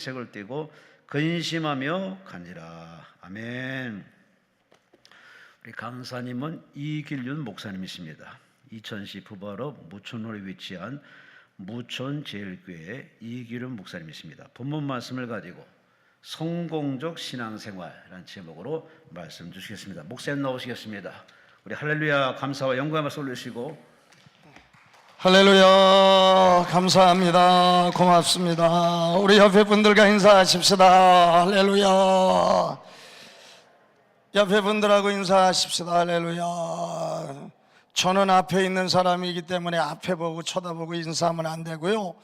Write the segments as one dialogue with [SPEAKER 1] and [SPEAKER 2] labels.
[SPEAKER 1] 색을 띠고 근심하며 가니라. 아멘. 우리 강사님은 이길윤 목사님이십니다. 이천시 부바로 무천홀에 위치한 무천제일교회 이길윤 목사님이십니다. 본문 말씀을 가지고 성공적 신앙생활이라는 제목으로 말씀 주시겠습니다. 목사님 나오시겠습니다. 우리 할렐루야 감사와 영광의 말씀 올리시고.
[SPEAKER 2] 할렐루야 감사합니다. 고맙습니다. 우리 옆에 분들과 인사하십시다. 할렐루야. 옆에 분들하고 인사하십시다. 할렐루야. 저는 앞에 있는 사람이기 때문에 앞에 보고 쳐다보고 인사하면 안 되고요,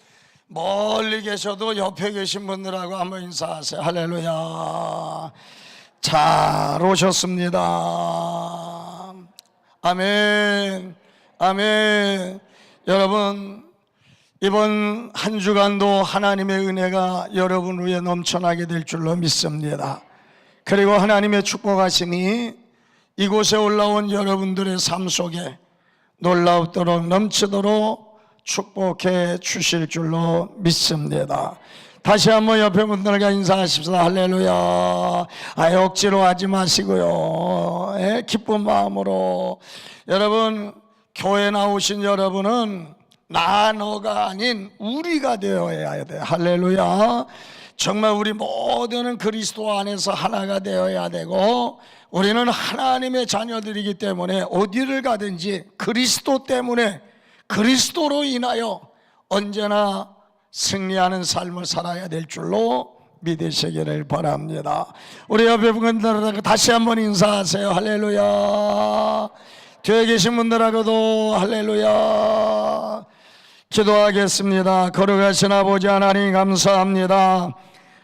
[SPEAKER 2] 멀리 계셔도 옆에 계신 분들하고 한번 인사하세요. 할렐루야. 잘 오셨습니다. 아멘 아멘. 여러분, 이번 한 주간도 하나님의 은혜가 여러분 위에 넘쳐나게 될 줄로 믿습니다. 그리고 하나님의 축복하심이 이곳에 올라온 여러분들의 삶 속에 놀랍도록 넘치도록 축복해 주실 줄로 믿습니다. 다시 한번 옆에 분들과 인사하십시다. 할렐루야. 억지로 하지 마시고요, 기쁜 마음으로. 여러분, 교회 나오신 여러분은 나 너가 아닌 우리가 되어야 돼. 할렐루야. 정말 우리 모두는 그리스도 안에서 하나가 되어야 되고, 우리는 하나님의 자녀들이기 때문에 어디를 가든지 그리스도 때문에, 그리스도로 인하여 언제나 승리하는 삶을 살아야 될 줄로 믿으시기를 바랍니다. 우리 옆에 분들하고 다시 한번 인사하세요. 할렐루야. 뒤에 계신 분들하고도 할렐루야. 기도하겠습니다. 거룩하신 아버지 하나님 감사합니다.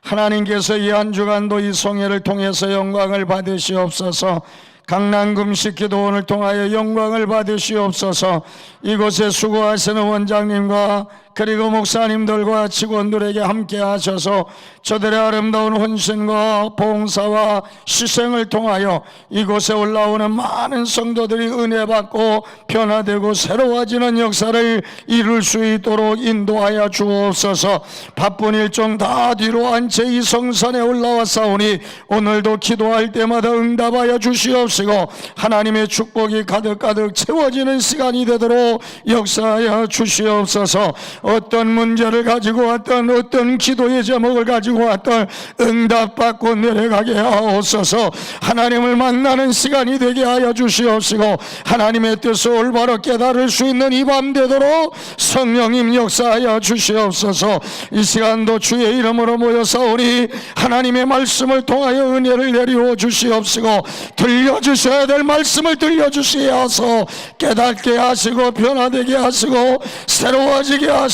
[SPEAKER 2] 하나님께서 이 한 주간도 이 송해를 통해서 영광을 받으시옵소서. 강남금식 기도원을 통하여 영광을 받으시옵소서. 이곳에 수고하시는 원장님과 그리고 목사님들과 직원들에게 함께 하셔서 저들의 아름다운 헌신과 봉사와 희생을 통하여 이곳에 올라오는 많은 성도들이 은혜 받고 변화되고 새로워지는 역사를 이룰 수 있도록 인도하여 주옵소서. 바쁜 일정 다 뒤로 한 채 이 성산에 올라왔사오니 오늘도 기도할 때마다 응답하여 주시옵시고 하나님의 축복이 가득가득 채워지는 시간이 되도록 역사하여 주시옵소서. 어떤 문제를 가지고 왔던, 어떤 기도의 제목을 가지고 왔던 응답받고 내려가게 하옵소서. 하나님을 만나는 시간이 되게 하여 주시옵시고 하나님의 뜻을 올바로 깨달을 수 있는 이 밤 되도록 성령님 역사하여 주시옵소서. 이 시간도 주의 이름으로 모여사오니 하나님의 말씀을 통하여 은혜를 내리워 주시옵시고 들려주셔야 될 말씀을 들려주시어서 깨닫게 하시고 변화되게 하시고 새로워지게 하소서.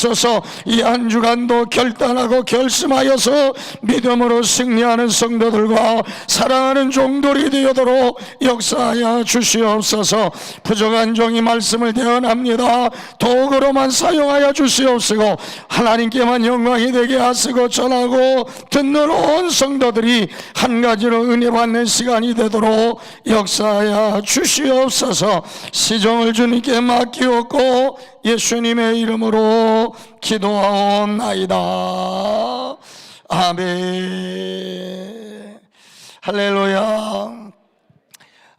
[SPEAKER 2] 이 한 주간도 결단하고 결심하여서 믿음으로 승리하는 성도들과 사랑하는 종들이 되도록 역사하여 주시옵소서. 부족한 종이 말씀을 대언합니다. 도구로만 사용하여 주시옵시고 하나님께만 영광이 되게 하시고 전하고 듣는 온 성도들이 한 가지로 은혜 받는 시간이 되도록 역사하여 주시옵소서. 시종을 주님께 맡기옵고 예수님의 이름으로 기도하옵나이다. 아멘. 할렐루야.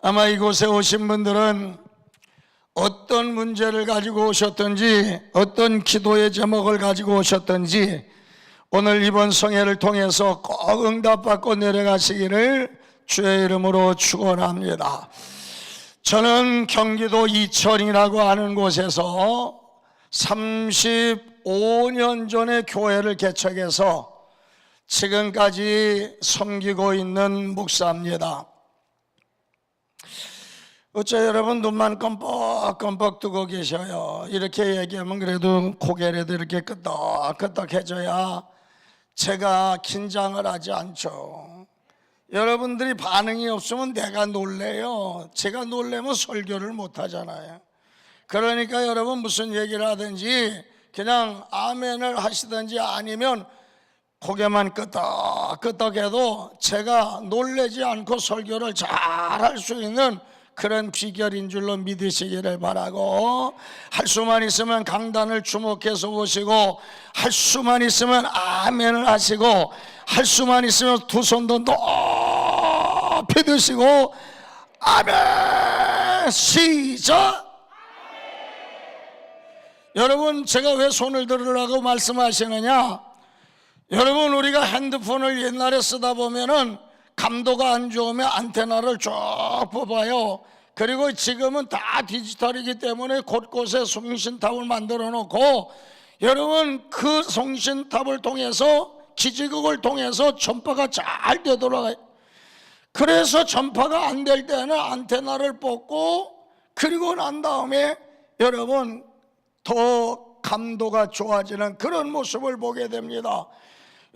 [SPEAKER 2] 아마 이곳에 오신 분들은 어떤 문제를 가지고 오셨든지 어떤 기도의 제목을 가지고 오셨든지 오늘 이번 성회를 통해서 꼭 응답받고 내려가시기를 주의 이름으로 축원합니다. 저는 경기도 이천이라고 하는 곳에서 35년 전에 교회를 개척해서 지금까지 섬기고 있는 목사입니다. 어째 여러분 눈만 껌뻑껌뻑 뜨고 계셔요. 이렇게 얘기하면 그래도 고개라도 이렇게 끄덕끄덕해져야 제가 긴장을 하지 않죠. 여러분들이 반응이 없으면 내가 놀래요. 제가 놀래면 설교를 못 하잖아요. 그러니까 여러분 무슨 얘기를 하든지 그냥 아멘을 하시든지 아니면 고개만 끄덕끄덕해도 제가 놀래지 않고 설교를 잘 할 수 있는 그런 비결인 줄로 믿으시기를 바라고, 할 수만 있으면 강단을 주목해서 보시고, 할 수만 있으면 아멘을 하시고, 할 수만 있으면 두 손도 높이 드시고 아멘. 시작. 여러분, 제가 왜 손을 들으라고 말씀하시느냐? 여러분, 우리가 핸드폰을 옛날에 쓰다 보면은 감도가 안 좋으면 안테나를 쭉 뽑아요. 그리고 지금은 다 디지털이기 때문에 곳곳에 송신탑을 만들어 놓고, 여러분, 그 송신탑을 통해서, 기지국을 통해서 전파가 잘 되돌아가요. 그래서 전파가 안 될 때는 안테나를 뽑고, 그리고 난 다음에 여러분 더 감도가 좋아지는 그런 모습을 보게 됩니다.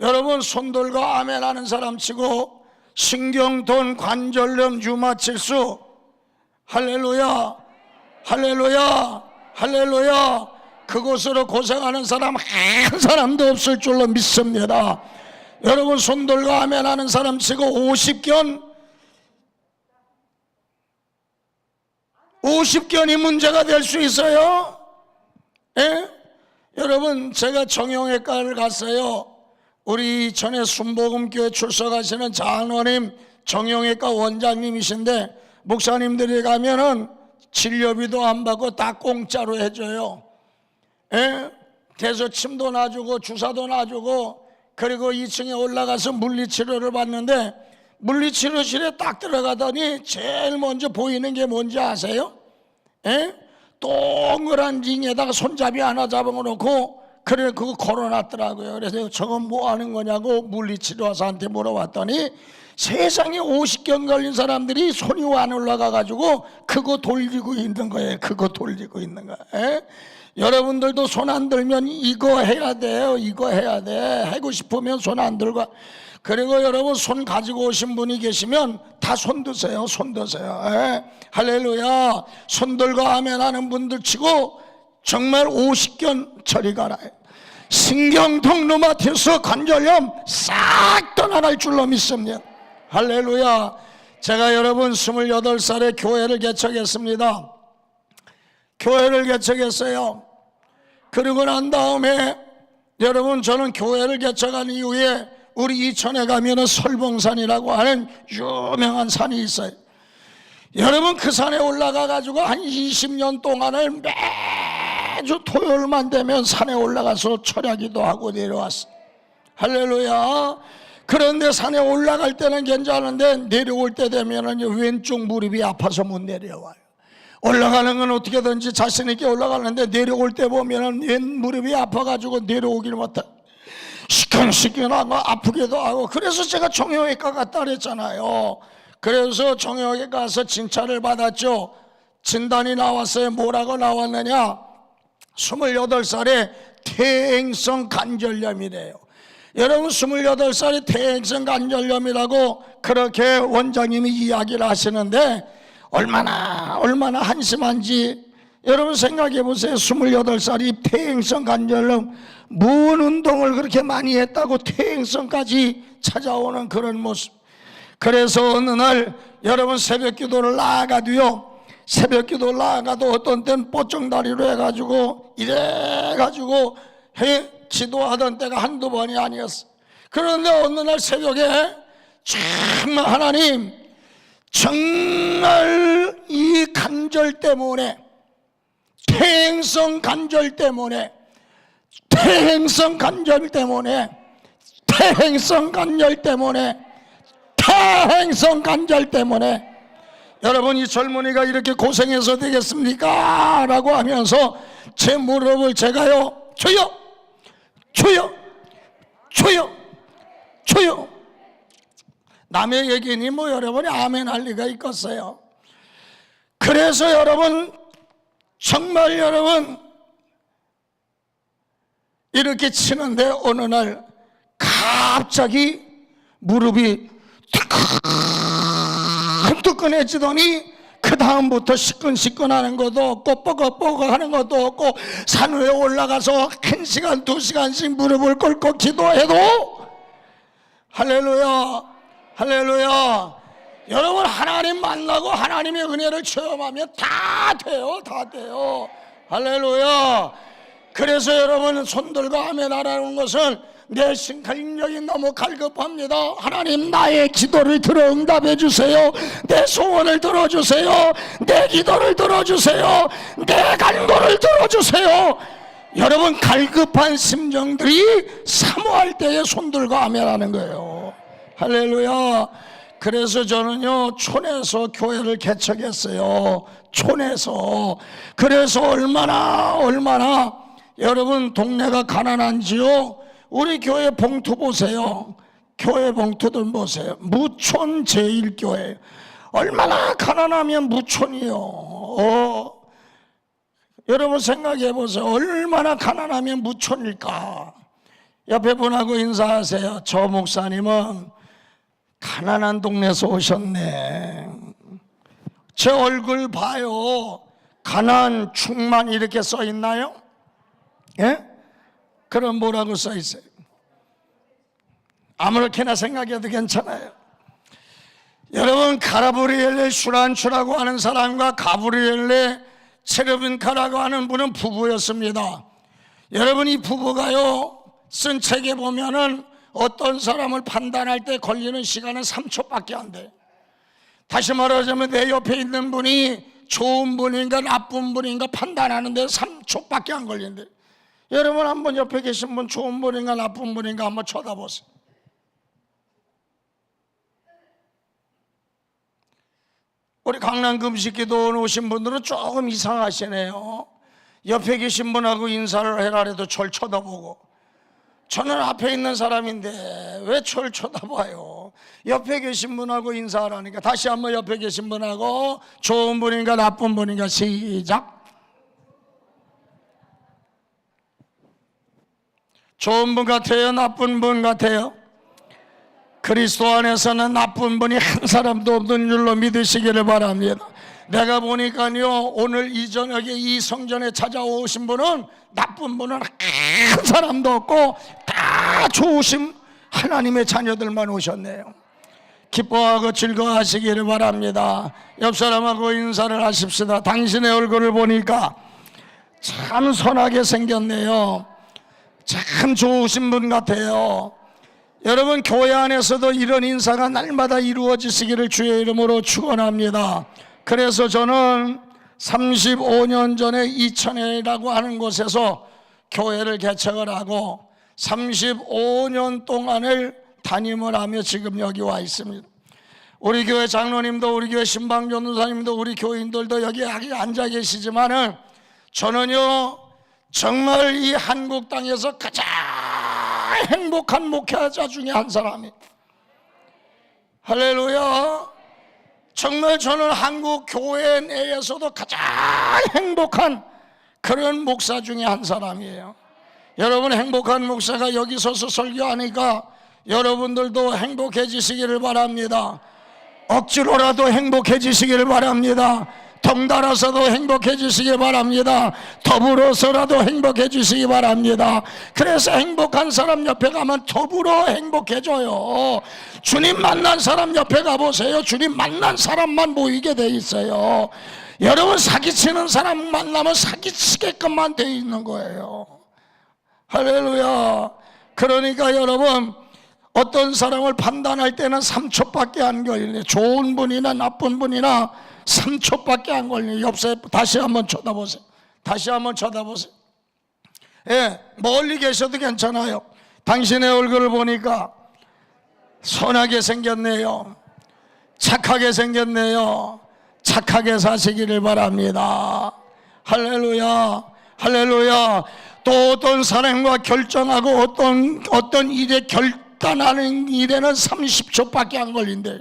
[SPEAKER 2] 여러분, 손들고 아멘 하는 사람 치고 신경통, 관절염, 류마티스, 할렐루야, 할렐루야, 할렐루야, 그곳으로 고생하는 사람 한 사람도 없을 줄로 믿습니다. 여러분, 손들고 아멘 하는 사람 치고 50견이 문제가 될 수 있어요. 예? 여러분, 제가 정형외과를 갔어요. 우리 전에 순복음교회 출석하시는 장로님, 정형외과 원장님이신데, 목사님들이 가면은 진료비도 안 받고 다 공짜로 해줘요. 예? 대서 침도 놔주고 주사도 놔주고, 그리고 2층에 올라가서 물리치료를 받는데, 물리치료실에 딱 들어가더니 제일 먼저 보이는 게 뭔지 아세요? 예? 동그란 링에다가 손잡이 하나 잡아놓고, 그래, 그거 걸어놨더라고요. 그래서 저건 뭐 하는 거냐고 물리치료사한테 물어봤더니, 세상에 50견 걸린 사람들이 손이 안 올라가가지고 그거 돌리고 있는 거예요. 그거 돌리고 있는 거예요. 에? 여러분들도 손 안 들면 이거 해야 돼요. 이거 해야 돼. 하고 싶으면 손 안 들고. 그리고 여러분, 손 가지고 오신 분이 계시면 다 손 드세요. 손 드세요. 에? 할렐루야. 손 들고 아멘 하는 분들 치고 정말 50견 저리 가라. 신경통, 류마티스, 관절염 싹 떠나갈 줄로 믿습니다. 할렐루야. 제가 여러분 28살에 교회를 개척했습니다. 교회를 개척했어요. 그리고 난 다음에 여러분, 저는 교회를 개척한 이후에 우리 이천에 가면은 설봉산이라고 하는 유명한 산이 있어요. 여러분, 그 산에 올라가 가지고 한 20년 동안을 매주 토요일만 되면 산에 올라가서 철야기도 하고 내려왔어요. 할렐루야. 그런데 산에 올라갈 때는 괜찮은데 내려올 때 되면은 왼쪽 무릎이 아파서 못 내려와요. 올라가는 건 어떻게든지 자신 있게 올라가는데 내려올 때 보면은 왼 무릎이 아파가지고 내려오기를 못해. 시큰시큰하고 아프기도 하고. 그래서 제가 정형외과 갔다 그랬잖아요. 그래서 정형외과 가서 진찰을 받았죠. 진단이 나왔어요. 뭐라고 나왔느냐? 28살에 퇴행성 관절염이래요. 여러분, 28살에 퇴행성 관절염이라고 그렇게 원장님이 이야기를 하시는데, 얼마나 한심한지 여러분 생각해 보세요. 28살이 퇴행성 관절염, 뭔 운동을 그렇게 많이 했다고 퇴행성까지 찾아오는 그런 모습. 그래서 어느 날 여러분, 새벽 기도를 나아가도요, 새벽 기도를 나아가도 어떤 때는 뽀쩍다리로 해가지고 이래가지고 기도하던 때가 한두 번이 아니었어. 그런데 어느 날 새벽에 정말 하나님, 정말 이 관절 때문에, 퇴행성 관절 때문에, 퇴행성 관절 때문에, 퇴행성 관절 때문에, 퇴행성 관절 때문에 여러분, 이 젊은이가 이렇게 고생해서 되겠습니까? 라고 하면서 제 무릎을 제가요, 주여, 주여, 주여, 주여. 남의 얘기니 뭐 여러분이 아멘 할 리가 있겠어요. 그래서 여러분, 정말 여러분 이렇게 치는데 어느 날 갑자기 무릎이 뜨끈해지더니 그 다음부터 시끈시끈하는 것도 없고 뻐걱뻐걱하는 것도 없고, 산 위에 올라가서 1시간 2시간씩 무릎을 꿇고 기도해도 할렐루야, 할렐루야, 여러분 하나님 만나고 하나님의 은혜를 체험하면 다 돼요. 다 돼요. 할렐루야. 그래서 여러분 손들고 아멘하라는 것은 내 심령이 너무 갈급합니다. 하나님 나의 기도를 들어 응답해 주세요. 내 소원을 들어주세요. 내 기도를 들어주세요. 내 간구를 들어주세요. 여러분 갈급한 심정들이 사모할 때에 손들고 아멘하는 거예요. 할렐루야. 그래서 저는요 촌에서 교회를 개척했어요. 촌에서. 그래서 얼마나 여러분 동네가 가난한지요. 우리 교회 봉투 보세요. 교회 봉투들 보세요. 무촌 제1교회. 얼마나 가난하면 무촌이요. 여러분 생각해 보세요. 얼마나 가난하면 무촌일까. 옆에 분하고 인사하세요. 저 목사님은 가난한 동네에서 오셨네. 제 얼굴 봐요. 가난, 충만 이렇게 써 있나요? 예? 그럼 뭐라고 써 있어요? 아무렇게나 생각해도 괜찮아요. 여러분 가브리엘레 슈란추라고 하는 사람과 가브리엘레 체르빈카라고 하는 분은 부부였습니다. 여러분 이 부부가요 쓴 책에 보면은 어떤 사람을 판단할 때 걸리는 시간은 3초밖에 안 돼요. 다시 말하자면 내 옆에 있는 분이 좋은 분인가 나쁜 분인가 판단하는데 3초밖에 안 걸린대요. 여러분 한번 옆에 계신 분 좋은 분인가 나쁜 분인가 한번 쳐다보세요. 우리 강남 금식기도 오신 분들은 조금 이상하시네요. 옆에 계신 분하고 인사를 해라 해도 절 쳐다보고, 저는 앞에 있는 사람인데 왜 저를 쳐다봐요? 옆에 계신 분하고 인사하라니까. 다시 한번 옆에 계신 분하고 좋은 분인가 나쁜 분인가 시작. 좋은 분 같아요? 나쁜 분 같아요? 그리스도 안에서는 나쁜 분이 한 사람도 없는 줄로 믿으시기를 바랍니다. 내가 보니까요 오늘 이 저녁에 이 성전에 찾아오신 분은 나쁜 분은 한 사람도 없고 다 좋으신 하나님의 자녀들만 오셨네요. 기뻐하고 즐거워하시기를 바랍니다. 옆 사람하고 인사를 하십시다. 당신의 얼굴을 보니까 참 선하게 생겼네요. 참 좋으신 분 같아요. 여러분 교회 안에서도 이런 인사가 날마다 이루어지시기를 주의 이름으로 축원합니다. 그래서 저는 35년 전에 이천회라고 하는 곳에서 교회를 개척을 하고 35년 동안을 담임을 하며 지금 여기 와 있습니다. 우리 교회 장로님도 우리 교회 신방전도사님도 우리 교인들도 여기 앉아 계시지만은 저는요 정말 이 한국 땅에서 가장 행복한 목회자 중에 한 사람이에요. 할렐루야. 정말 저는 한국 교회 내에서도 가장 행복한 그런 목사 중에 한 사람이에요. 여러분 행복한 목사가 여기 서서 설교하니까 여러분들도 행복해지시기를 바랍니다. 억지로라도 행복해지시기를 바랍니다. 덩달아서도 행복해지시기 바랍니다. 더불어서라도 행복해지시기 바랍니다. 그래서 행복한 사람 옆에 가면 더불어 행복해져요. 주님 만난 사람 옆에 가보세요. 주님 만난 사람만 모이게 돼 있어요. 여러분 사기치는 사람 만나면 사기치게끔만 돼 있는 거예요. 할렐루야. 그러니까 여러분 어떤 사람을 판단할 때는 3초밖에 안 걸리네. 좋은 분이나 나쁜 분이나 3초밖에 안 걸려요. 옆에 다시 한번 쳐다보세요. 다시 한번 쳐다보세요. 예, 멀리 계셔도 괜찮아요. 당신의 얼굴을 보니까 선하게 생겼네요. 착하게 생겼네요. 착하게 사시기를 바랍니다. 할렐루야. 할렐루야. 또 어떤 사람과 결정하고 어떤 일에 결단하는 일에는 30초밖에 안 걸린대요.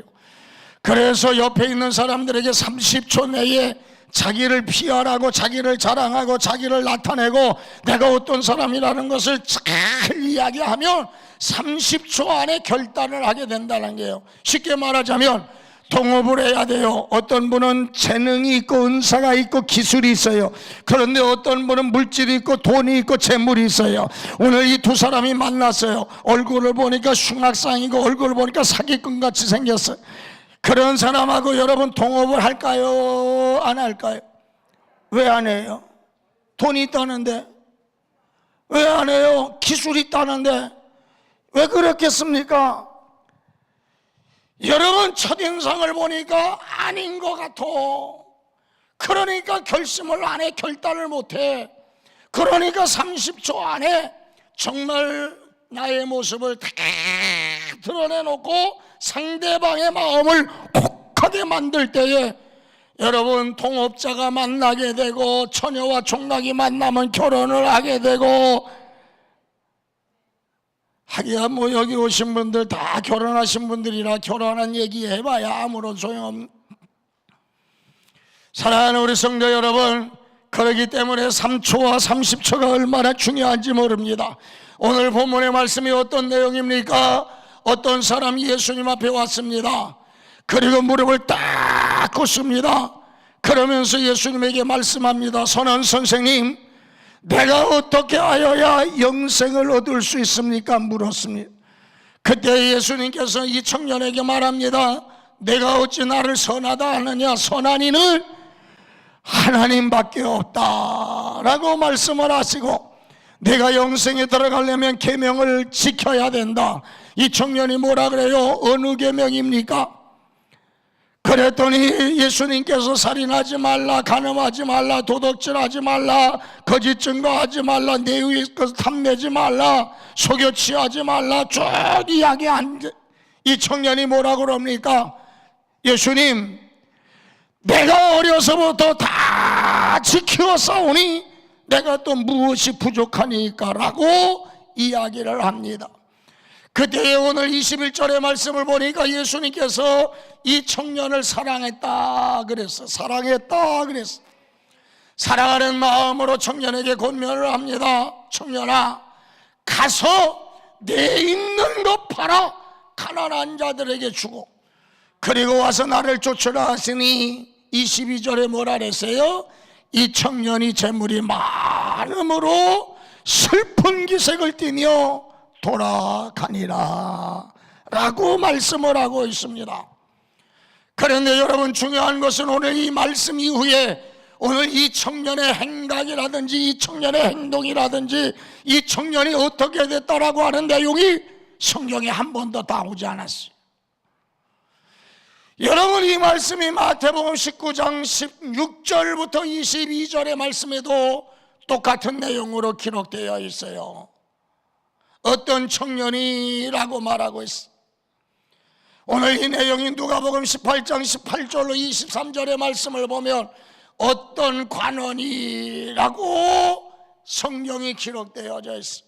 [SPEAKER 2] 그래서 옆에 있는 사람들에게 30초 내에 자기를 피하라고 자기를 자랑하고 자기를 나타내고 내가 어떤 사람이라는 것을 잘 이야기하면 30초 안에 결단을 하게 된다는 거예요. 쉽게 말하자면 동업을 해야 돼요. 어떤 분은 재능이 있고 은사가 있고 기술이 있어요. 그런데 어떤 분은 물질이 있고 돈이 있고 재물이 있어요. 오늘 이 두 사람이 만났어요. 얼굴을 보니까 흉악상이고 얼굴을 보니까 사기꾼같이 생겼어요. 그런 사람하고 여러분 동업을 할까요? 안 할까요? 왜 안 해요? 돈이 있다는데. 왜 안 해요? 기술이 있다는데. 왜 그렇겠습니까? 여러분 첫인상을 보니까 아닌 것 같아. 그러니까 결심을 안 해. 결단을 못 해. 그러니까 30초 안에 정말 나의 모습을 다 드러내놓고 상대방의 마음을 혹하게 만들 때에 여러분 동업자가 만나게 되고 처녀와 총각이 만나면 결혼을 하게 되고, 하기야 뭐 여기 오신 분들 다 결혼하신 분들이라 결혼한 얘기 해봐야 아무런 소용없는. 사랑하는 우리 성도 여러분, 그렇기 때문에 3초와 30초가 얼마나 중요한지 모릅니다. 오늘 본문의 말씀이 어떤 내용입니까? 어떤 사람이 예수님 앞에 왔습니다. 그리고 무릎을 딱 꿇습니다. 그러면서 예수님에게 말씀합니다. 선한 선생님, 내가 어떻게 하여야 영생을 얻을 수 있습니까? 물었습니다. 그때 예수님께서 이 청년에게 말합니다. 내가 어찌 나를 선하다 하느냐? 선한 이는 하나님밖에 없다라고 말씀을 하시고, 내가 영생에 들어가려면 계명을 지켜야 된다. 이 청년이 뭐라 그래요? 어느 계명입니까? 그랬더니 예수님께서 살인하지 말라, 간음하지 말라, 도둑질하지 말라, 거짓 증거하지 말라, 내 위의 것을 탐내지 말라, 속여 취하지 말라 쭉 이야기한 이 청년이 뭐라 그럽니까? 예수님, 내가 어려서부터 다 지키었사오니 내가 또 무엇이 부족하니까 라고 이야기를 합니다. 그때 오늘 21절의 말씀을 보니까 예수님께서 이 청년을 사랑했다 그랬어. 사랑했다 그랬어. 사랑하는 마음으로 청년에게 권면을 합니다. 청년아, 가서 내 있는 것 팔아 가난한 자들에게 주고 그리고 와서 나를 쫓으라 하시니 22절에 뭐라 그랬어요? 이 청년이 재물이 많음으로 슬픈 기색을 띠며 돌아가니라 라고 말씀을 하고 있습니다. 그런데 여러분, 중요한 것은 오늘 이 말씀 이후에 오늘 이 청년의 행각이라든지 이 청년의 행동이라든지 이 청년이 어떻게 됐다라고 하는 내용이 성경에 한 번도 나오지 않았어요. 여러분, 이 말씀이 마태복음 19장 16절부터 22절의 말씀에도 똑같은 내용으로 기록되어 있어요. 어떤 청년이라고 말하고 있어. 오늘 이 내용이 누가복음 18장 18절로 23절의 말씀을 보면 어떤 관원이라고 성경이 기록되어져 있어.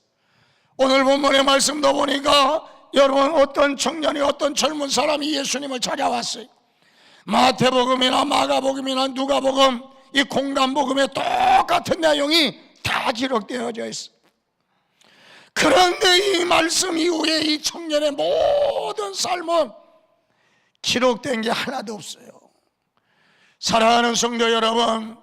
[SPEAKER 2] 오늘 본문의 말씀도 보니까 여러분, 어떤 청년이, 어떤 젊은 사람이 예수님을 찾아왔어요. 마태복음이나 마가복음이나 누가복음, 이 공간복음에 똑같은 내용이 다 기록되어져 있어. 그런데 이 말씀 이후에 이 청년의 모든 삶은 기록된 게 하나도 없어요. 사랑하는 성도 여러분,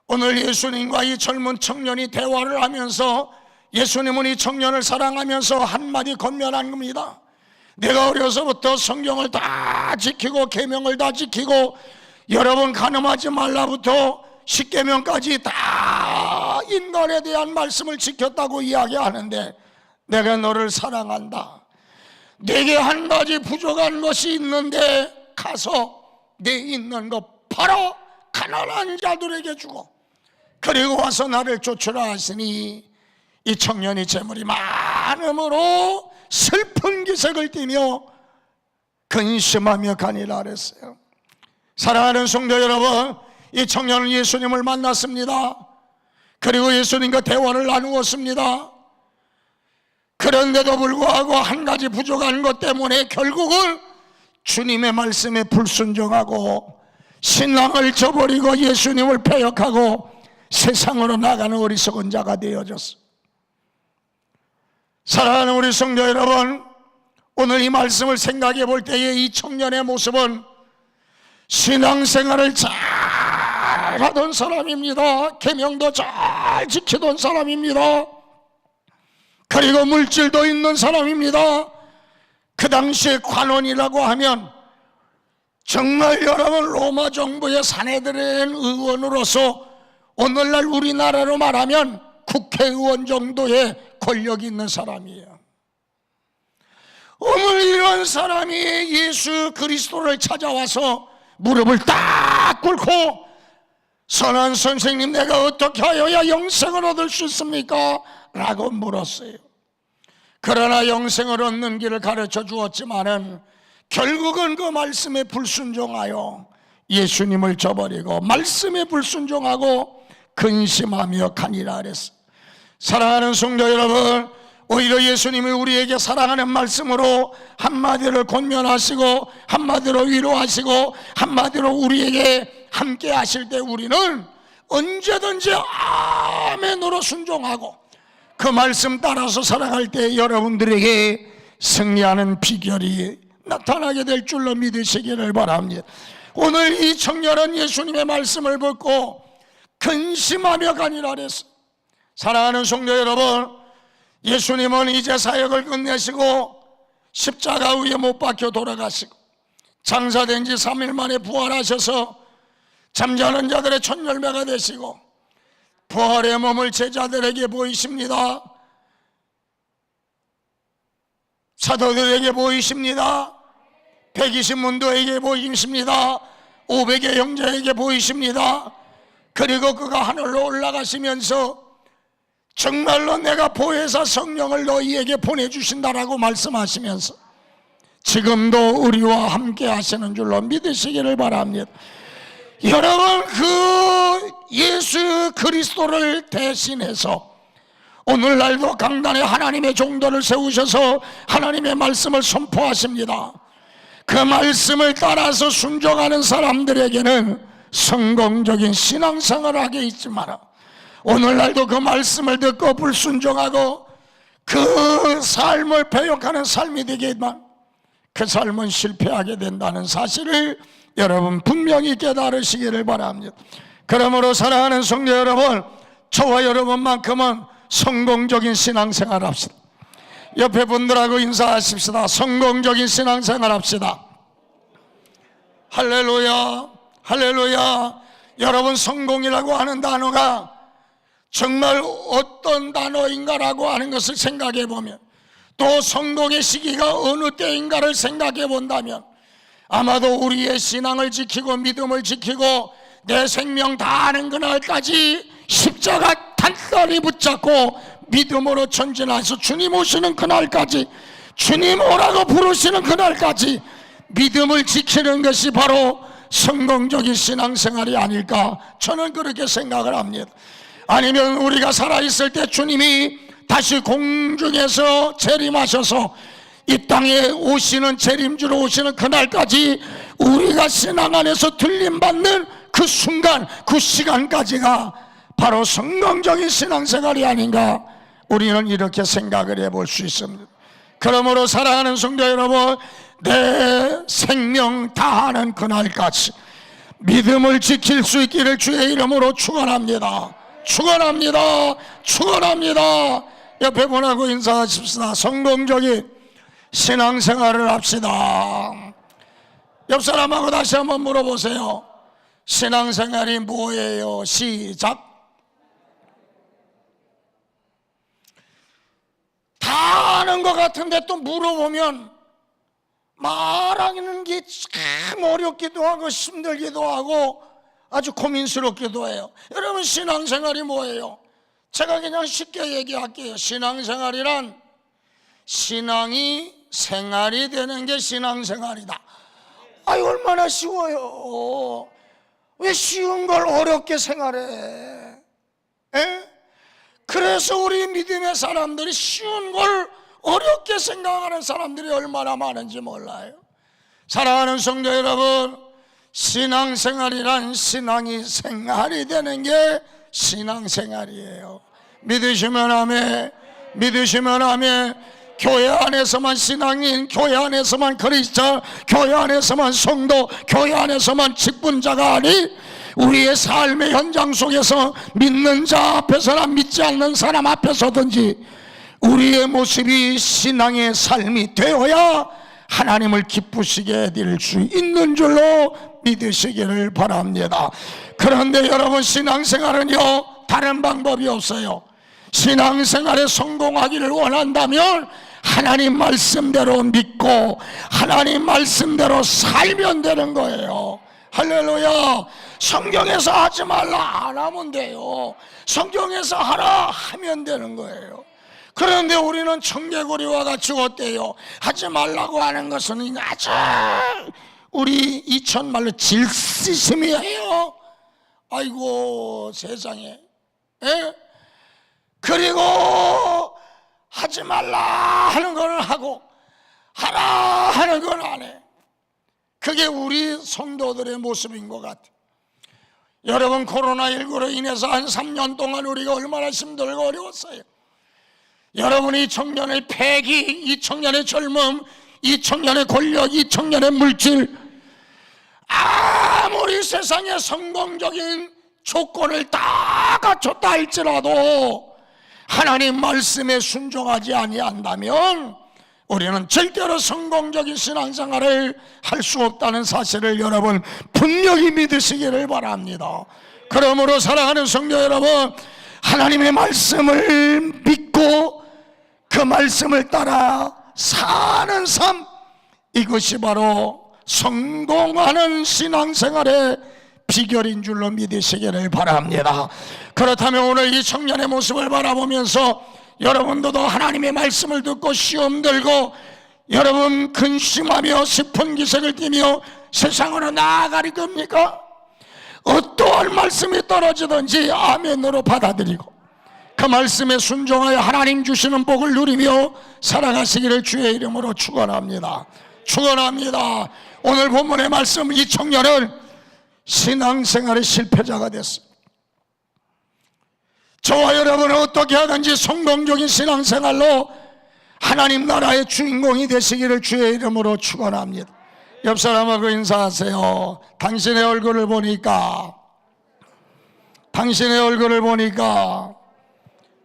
[SPEAKER 2] 오늘 예수님과 이 젊은 청년이 대화를 하면서 예수님은 이 청년을 사랑하면서 한마디 권면한 겁니다. 내가 어려서부터 성경을 다 지키고 계명을 다 지키고 여러분 간음하지 말라부터 십계명까지 다 인간에 대한 말씀을 지켰다고 이야기하는데, 내가 너를 사랑한다. 내게 한 가지 부족한 것이 있는데 가서 내 있는 것 팔아 가난한 자들에게 주고 그리고 와서 나를 쫓으라 하시니 이 청년이 재물이 많음으로 슬픈 기색을 띠며 근심하며 가니라 그랬어요. 사랑하는 성도 여러분, 이 청년은 예수님을 만났습니다. 그리고 예수님과 대화를 나누었습니다. 그런데도 불구하고 한 가지 부족한 것 때문에 결국은 주님의 말씀에 불순종하고 신앙을 저버리고 예수님을 배역하고 세상으로 나가는 어리석은 자가 되어졌어. 사랑하는 우리 성도 여러분, 오늘 이 말씀을 생각해 볼 때에 이 청년의 모습은 신앙생활을 잘하던 사람입니다. 계명도 잘 지키던 사람입니다. 그리고 물질도 있는 사람입니다. 그 당시에 관원이라고 하면 정말 여러분, 로마 정부의 사내들은 의원으로서 오늘날 우리나라로 말하면 국회의원 정도의 권력이 있는 사람이에요. 오늘 이런 사람이 예수 그리스도를 찾아와서 무릎을 딱 꿇고 선한 선생님, 내가 어떻게 하여야 영생을 얻을 수 있습니까? 라고 물었어요. 그러나 영생을 얻는 길을 가르쳐 주었지만은 결국은 그 말씀에 불순종하여 예수님을 저버리고 말씀에 불순종하고 근심하며 가니라 그랬어요. 사랑하는 성도 여러분, 오히려 예수님이 우리에게 사랑하는 말씀으로 한마디로 권면하시고 한마디로 위로하시고 한마디로 우리에게 함께 하실 때 우리는 언제든지 아멘으로 순종하고 그 말씀 따라서 살아갈 때 여러분들에게 승리하는 비결이 나타나게 될 줄로 믿으시기를 바랍니다. 오늘 이 청년은 예수님의 말씀을 듣고 근심하며 가니라 그랬어요. 사랑하는 성도 여러분, 예수님은 이제 사역을 끝내시고 십자가 위에 못 박혀 돌아가시고 장사된 지 3일 만에 부활하셔서 잠자는 자들의 첫 열매가 되시고 부활의 몸을 제자들에게 보이십니다. 사도들에게 보이십니다. 120문도에게 보이십니다. 500의 형제에게 보이십니다. 그리고 그가 하늘로 올라가시면서 정말로 내가 보혜사 성령을 너희에게 보내주신다라고 말씀하시면서 지금도 우리와 함께 하시는 줄로 믿으시기를 바랍니다. 여러분, 그 예수 그리스도를 대신해서 오늘날도 강단에 하나님의 종도를 세우셔서 하나님의 말씀을 선포하십니다. 그 말씀을 따라서 순종하는 사람들에게는 성공적인 신앙생활을 하게 있지만 오늘날도 그 말씀을 듣고 불순종하고 그 삶을 배역하는 삶이 되겠지만 그 삶은 실패하게 된다는 사실을 여러분 분명히 깨달으시기를 바랍니다. 그러므로 사랑하는 성도 여러분, 저와 여러분만큼은 성공적인 신앙생활 합시다. 옆에 분들하고 인사하십시다. 성공적인 신앙생활 합시다. 할렐루야, 할렐루야. 여러분, 성공이라고 하는 단어가 정말 어떤 단어인가라고 하는 것을 생각해 보면, 또 성공의 시기가 어느 때인가를 생각해 본다면 아마도 우리의 신앙을 지키고 믿음을 지키고 내 생명 다하는 그날까지 십자가 단단히 붙잡고 믿음으로 전진해서 주님 오시는 그날까지, 주님 오라고 부르시는 그날까지 믿음을 지키는 것이 바로 성공적인 신앙생활이 아닐까, 저는 그렇게 생각을 합니다. 아니면 우리가 살아있을 때 주님이 다시 공중에서 재림하셔서 이 땅에 오시는, 재림주로 오시는 그날까지 우리가 신앙 안에서 들림받는 그 순간, 그 시간까지가 바로 성공적인 신앙생활이 아닌가, 우리는 이렇게 생각을 해볼 수 있습니다. 그러므로 사랑하는 성도 여러분, 내 생명 다하는 그날까지 믿음을 지킬 수 있기를 주의 이름으로 축원합니다. 축원합니다. 축원합니다. 옆에 분하고 인사하십시다. 성공적인 신앙생활을 합시다. 옆 사람하고 다시 한번 물어보세요. 신앙생활이 뭐예요? 시작. 다 아는 것 같은데 또 물어보면 말하는 게 참 어렵기도 하고 힘들기도 하고 아주 고민스럽기도 해요. 여러분, 신앙생활이 뭐예요? 제가 그냥 쉽게 얘기할게요. 신앙생활이란 신앙이 생활이 되는 게 신앙생활이다. 아이, 얼마나 쉬워요. 왜 쉬운 걸 어렵게 생활해? 에? 그래서 우리 믿음의 사람들이 쉬운 걸 어렵게 생각하는 사람들이 얼마나 많은지 몰라요. 사랑하는 성도 여러분, 신앙생활이란 신앙이 생활이 되는 게 신앙생활이에요. 믿으시면 아멘, 믿으시면 아멘. 교회 안에서만 신앙인, 교회 안에서만 그리스도, 교회 안에서만 성도, 교회 안에서만 직분자가 아니, 우리의 삶의 현장 속에서 믿는 자 앞에서나 믿지 않는 사람 앞에서든지 우리의 모습이 신앙의 삶이 되어야 하나님을 기쁘시게 될 수 있는 줄로 믿으시기를 바랍니다. 그런데 여러분, 신앙생활은요 다른 방법이 없어요. 신앙생활에 성공하기를 원한다면 하나님 말씀대로 믿고 하나님 말씀대로 살면 되는 거예요. 할렐루야. 성경에서 하지 말라 안 하면 돼요. 성경에서 하라 하면 되는 거예요. 그런데 우리는 청개구리와 같이 어때요? 하지 말라고 하는 것은 아주 우리 이천말로 질시심이에요. 아이고 세상에. 예? 그리고 하지 말라 하는 건 하고 하라 하는 건 안 해. 그게 우리 성도들의 모습인 것 같아요. 여러분, 코로나19로 인해서 한 3년 동안 우리가 얼마나 힘들고 어려웠어요. 여러분이 이 청년의 패기, 이 청년의 젊음, 이 청년의 권력, 이 청년의 물질, 아무리 세상에 성공적인 조건을 다 갖췄다 할지라도 하나님 말씀에 순종하지 아니한다면 우리는 절대로 성공적인 신앙생활을 할 수 없다는 사실을 여러분 분명히 믿으시기를 바랍니다. 그러므로 사랑하는 성도 여러분, 하나님의 말씀을 믿고 그 말씀을 따라 사는 삶, 이것이 바로 성공하는 신앙생활의 비결인 줄로 믿으시기를 바랍니다. 그렇다면 오늘 이 청년의 모습을 바라보면서 여러분들도 하나님의 말씀을 듣고 시험 들고 여러분 근심하며 슬픈 기색을 띠며 세상으로 나아갈 겁니까? 어떠한 말씀이 떨어지든지 아멘으로 받아들이고 그 말씀에 순종하여 하나님 주시는 복을 누리며 살아가시기를 주의 이름으로 축원합니다. 축원합니다. 오늘 본문의 말씀, 이 청년은 신앙생활의 실패자가 됐습니다. 저와 여러분은 어떻게 하든지 성공적인 신앙생활로 하나님 나라의 주인공이 되시기를 주의 이름으로 축원합니다. 옆 사람하고 인사하세요. 당신의 얼굴을 보니까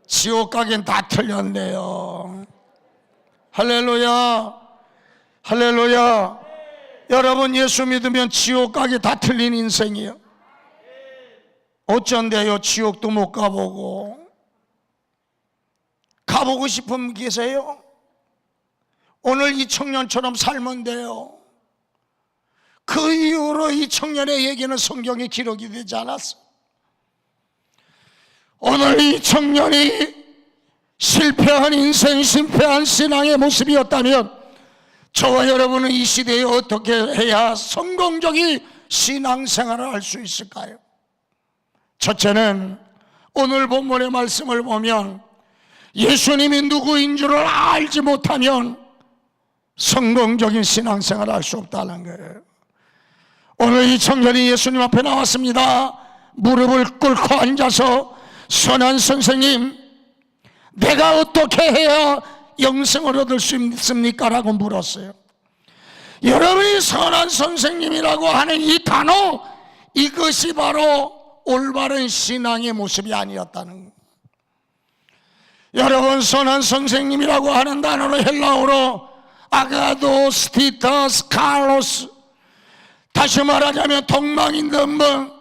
[SPEAKER 2] 지옥 가긴 다 틀렸네요. 할렐루야. 할렐루야. 여러분, 예수 믿으면 지옥 가기 다 틀린 인생이에요. 어쩐데요? 지옥도 못 가보고. 가보고 싶은 분 계세요? 오늘 이 청년처럼 살면 돼요. 그 이후로 이 청년의 얘기는 성경에 기록이 되지 않았어. 오늘 이 청년이 실패한 인생, 실패한 신앙의 모습이었다면 저와 여러분은 이 시대에 어떻게 해야 성공적인 신앙생활을 할 수 있을까요? 첫째는 오늘 본문의 말씀을 보면 예수님이 누구인 줄을 알지 못하면 성공적인 신앙생활을 할 수 없다는 거예요. 오늘 이 청년이 예수님 앞에 나왔습니다. 무릎을 꿇고 앉아서 선한 선생님, 내가 어떻게 해야 영생을 얻을 수 있습니까? 라고 물었어요. 여러분이 선한 선생님이라고 하는 이 단어, 이것이 바로 올바른 신앙의 모습이 아니었다는 거예요. 여러분, 선한 선생님이라고 하는 단어는 헬라어로 아가도스, 티타스, 칼로스, 다시 말하자면 덕망 있는 분,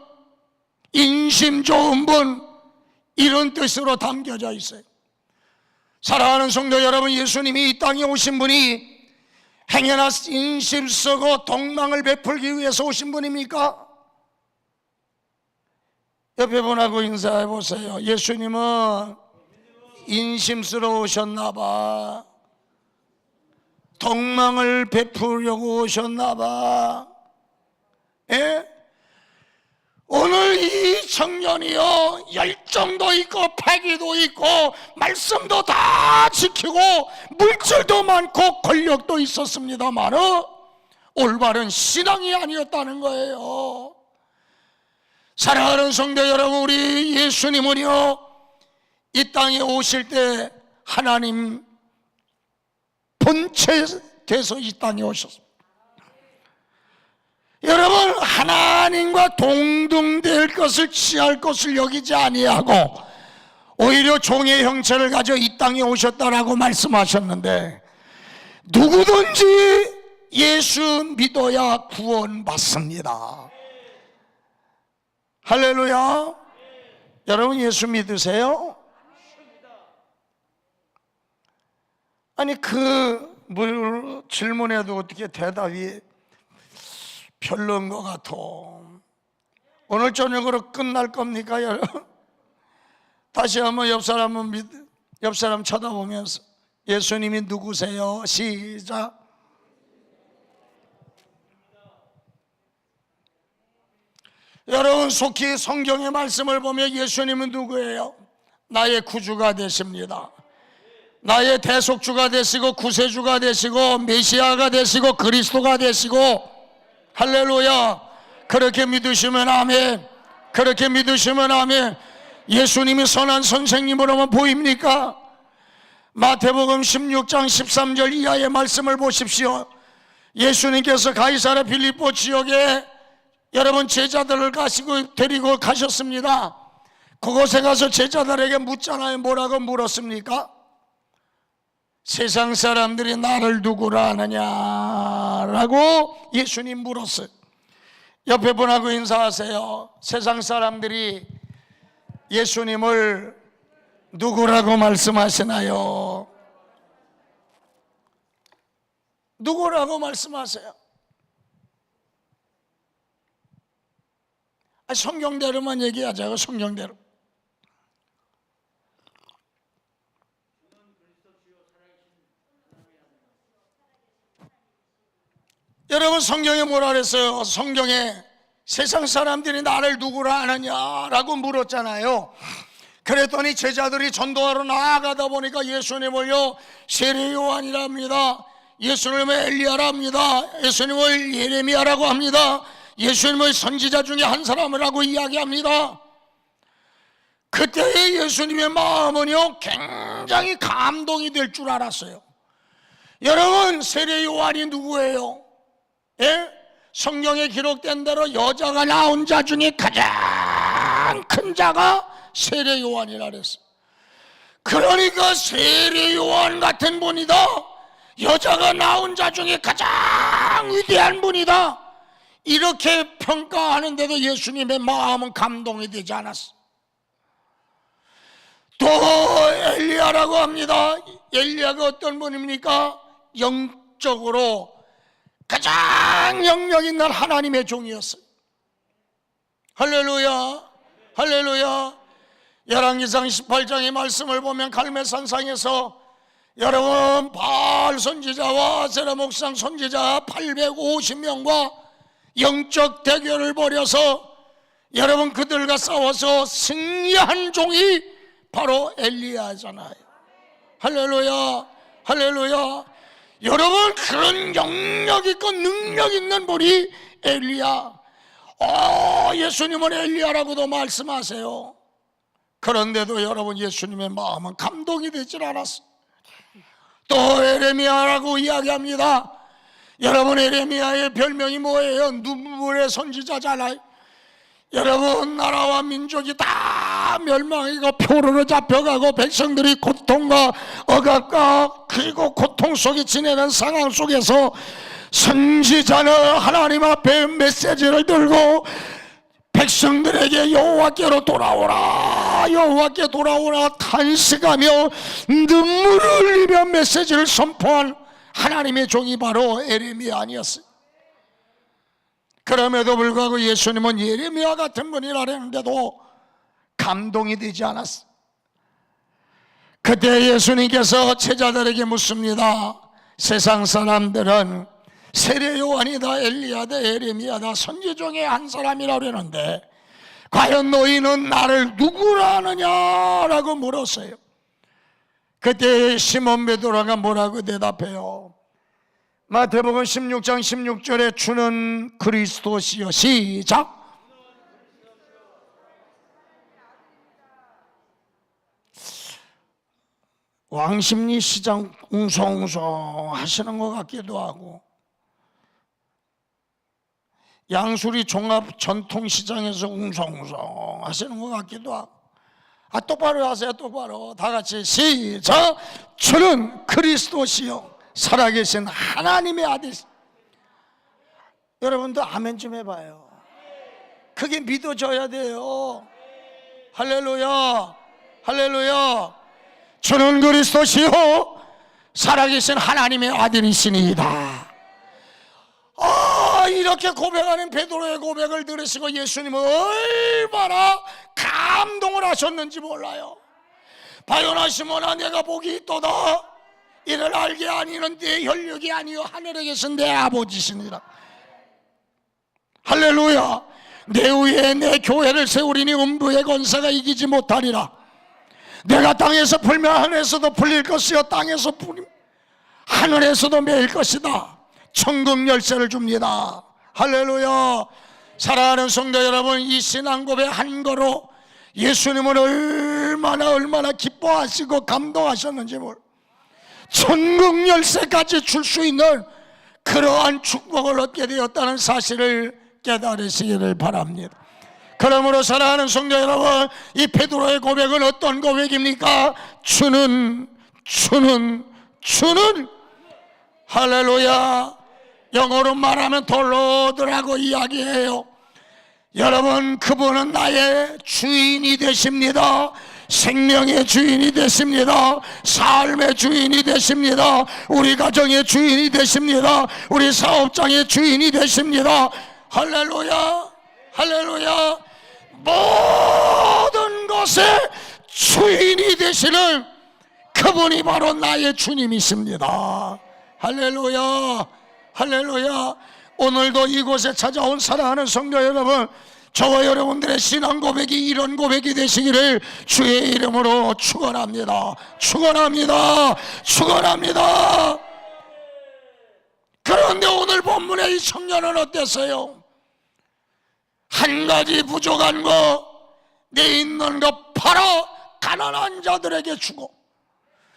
[SPEAKER 2] 인심 좋은 분, 이런 뜻으로 담겨져 있어요. 사랑하는 성도 여러분, 예수님이 이 땅에 오신 분이 행여나 인심 쓰고 덕망을 베풀기 위해서 오신 분입니까? 옆에 분하고 인사해 보세요. 예수님은 인심쓰러 오셨나 봐. 덕망을 베풀려고 오셨나 봐. 예? 오늘 이 청년이요, 열정도 있고 패기도 있고 말씀도 다 지키고 물질도 많고 권력도 있었습니다만 올바른 신앙이 아니었다는 거예요. 사랑하는 성도 여러분, 우리 예수님은요, 이 땅에 오실 때 하나님 본체 돼서 이 땅에 오셨습니다. 여러분, 하나님과 동등될 것을 취할 것을 여기지 아니하고 오히려 종의 형체를 가져 이 땅에 오셨다라고 말씀하셨는데, 누구든지 예수 믿어야 구원받습니다. 할렐루야. 여러분 예수 믿으세요? 아니 그 질문에도 어떻게 대답이 별로인 것 같아. 오늘 저녁으로 끝날 겁니까 여러분? 다시 한번 옆 사람 쳐다보면서 예수님이 누구세요? 시작. 여러분 속히 성경의 말씀을 보면 예수님은 누구예요? 나의 구주가 되십니다. 나의 대속주가 되시고 구세주가 되시고 메시아가 되시고 그리스도가 되시고, 할렐루야. 그렇게 믿으시면 아멘. 그렇게 믿으시면 아멘. 예수님이 선한 선생님으로만 보입니까? 마태복음 16장 13절 이하의 말씀을 보십시오. 예수님께서 가이사랴 빌립보 지역에 여러분 제자들을 데리고 가셨습니다. 그곳에 가서 제자들에게 묻잖아요. 뭐라고 물었습니까? 세상 사람들이 나를 누구라 하느냐라고 예수님 물었어요. 옆에 분하고 인사하세요. 세상 사람들이 예수님을 누구라고 말씀하시나요? 누구라고 말씀하세요? 성경대로만 얘기하자고. 성경대로. 여러분 성경에 뭐라 그랬어요? 성경에 세상 사람들이 나를 누구라 하느냐라고 물었잖아요. 그랬더니 제자들이 전도하러 나아가다 보니까 예수님을요 세례 요한이랍니다. 예수님을 엘리야랍니다. 예수님을 예레미야라고 합니다. 예수님을 선지자 중에 한 사람이라고 이야기합니다. 그때의 예수님의 마음은요 굉장히 감동이 될 줄 알았어요. 여러분 세례 요한이 누구예요? 예? 성경에 기록된 대로 여자가 낳은 자 중에 가장 큰 자가 세례 요한이라 그랬어요. 그러니까 세례 요한 같은 분이다, 여자가 낳은 자 중에 가장 위대한 분이다, 이렇게 평가하는데도 예수님의 마음은 감동이 되지 않았어. 또 엘리야라고 합니다. 엘리야가 어떤 분입니까? 영적으로 가장 영력 있는 하나님의 종이었어요. 할렐루야, 할렐루야. 열왕기상 18장의 말씀을 보면 갈멜산상에서 여러분 바알 선지자와 아세라 목상 선지자 850명과 영적 대결을 벌여서 여러분 그들과 싸워서 승리한 종이 바로 엘리야잖아요. 할렐루야, 할렐루야. 여러분 그런 영력 있고 능력 있는 분이 엘리야. 예수님은 엘리야라고도 말씀하세요. 그런데도 여러분 예수님의 마음은 감동이 되질 않았어요. 또 에레미야라고 이야기합니다. 여러분 에레미야의 별명이 뭐예요? 눈물의 선지자잖아요. 여러분 나라와 민족이 다 멸망이고 표로로 잡혀가고 백성들이 고통과 억압과 그리고 고통 속에 지내는 상황 속에서 선지자는 하나님 앞에 메시지를 들고 백성들에게 여호와께로 돌아오라, 여호와께 돌아오라 탄식하며 눈물을 흘리며 메시지를 선포한 하나님의 종이 바로 에레미야 아니었어요. 그럼에도 불구하고 예수님은 예레미야 같은 분이라 했는데도 감동이 되지 않았어요. 그때 예수님께서 제자들에게 묻습니다. 세상 사람들은 세례 요한이다, 엘리야다, 예레미야다, 선지 중에 한 사람이라고 하는데 과연 너희는 나를 누구라 하느냐라고 물었어요. 그때 시몬 베드로가 뭐라고 대답해요? 마태복음 16장 16절에 주는 그리스도시여. 시작. 왕십리 시장 웅성웅성 하시는 것 같기도 하고, 양수리 종합 전통시장에서 웅성웅성 하시는 것 같기도 하고. 똑바로 하세요. 똑바로 다 같이 시작. 주는 그리스도시요 살아계신 하나님의 아들. 여러분도 아멘 좀 해봐요. 그게 믿어져야 돼요. 할렐루야, 할렐루야. 주는 그리스도시요 살아계신 하나님의 아들이시니이다. 이렇게 고백하는 베드로의 고백을 들으시고 예수님은 얼마나 감동을 하셨는지 몰라요. 바요나 시몬아, 내가 복이 있도다. 이를 알게 아니는 내 혈육이 아니요 하늘에 계신 내 아버지시니라. 할렐루야. 내 위에 내 교회를 세우리니 음부의 권세가 이기지 못하리라. 내가 땅에서 풀면 하늘에서도 풀릴 것이요 땅에서 풀면 하늘에서도 매일 것이다. 천국 열쇠를 줍니다. 할렐루야. 사랑하는 성도 여러분, 이 신앙 고백 한 거로 예수님은 얼마나 기뻐하시고 감동하셨는지 천국 열쇠까지 줄 수 있는 그러한 축복을 얻게 되었다는 사실을 깨달으시기를 바랍니다. 그러므로 사랑하는 성도 여러분, 이 베드로의 고백은 어떤 고백입니까? 주는 할렐루야. 영어로 말하면 덜로드라고 이야기해요. 여러분, 그분은 나의 주인이 되십니다. 생명의 주인이 되십니다. 삶의 주인이 되십니다. 우리 가정의 주인이 되십니다. 우리 사업장의 주인이 되십니다. 할렐루야, 할렐루야. 모든 것의 주인이 되시는 그분이 바로 나의 주님이십니다. 할렐루야, 할렐루야. 오늘도 이곳에 찾아온 사랑하는 성도 여러분, 저와 여러분들의 신앙 고백이 이런 고백이 되시기를 주의 이름으로 축원합니다. 축원합니다. 축원합니다. 그런데 오늘 본문의 이 청년은 어땠어요? 한 가지 부족한 거, 내 있는 거 팔아 가난한 자들에게 주고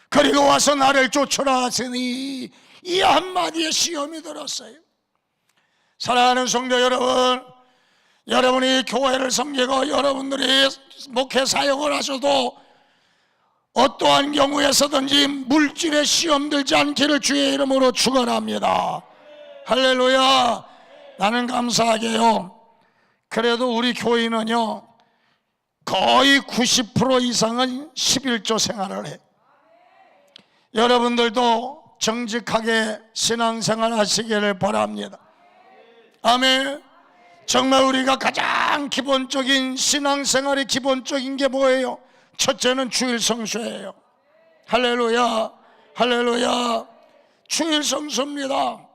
[SPEAKER 2] 그리고 와서 나를 쫓으라 하시니 이 한마디에 시험이 들었어요. 사랑하는 성도 여러분, 여러분이 교회를 섬기고 여러분들이 목회 사역을 하셔도 어떠한 경우에서든지 물질의 시험 들지 않기를 주의 이름으로 축원합니다. 할렐루야. 나는 감사하게요, 그래도 우리 교인은요 거의 90% 이상은 11조 생활을 해요. 여러분들도 정직하게 신앙생활 하시기를 바랍니다. 아멘. 정말 우리가 가장 기본적인 신앙생활의 기본적인 게 뭐예요? 첫째는 주일 성수예요. 할렐루야, 할렐루야. 주일 성수입니다.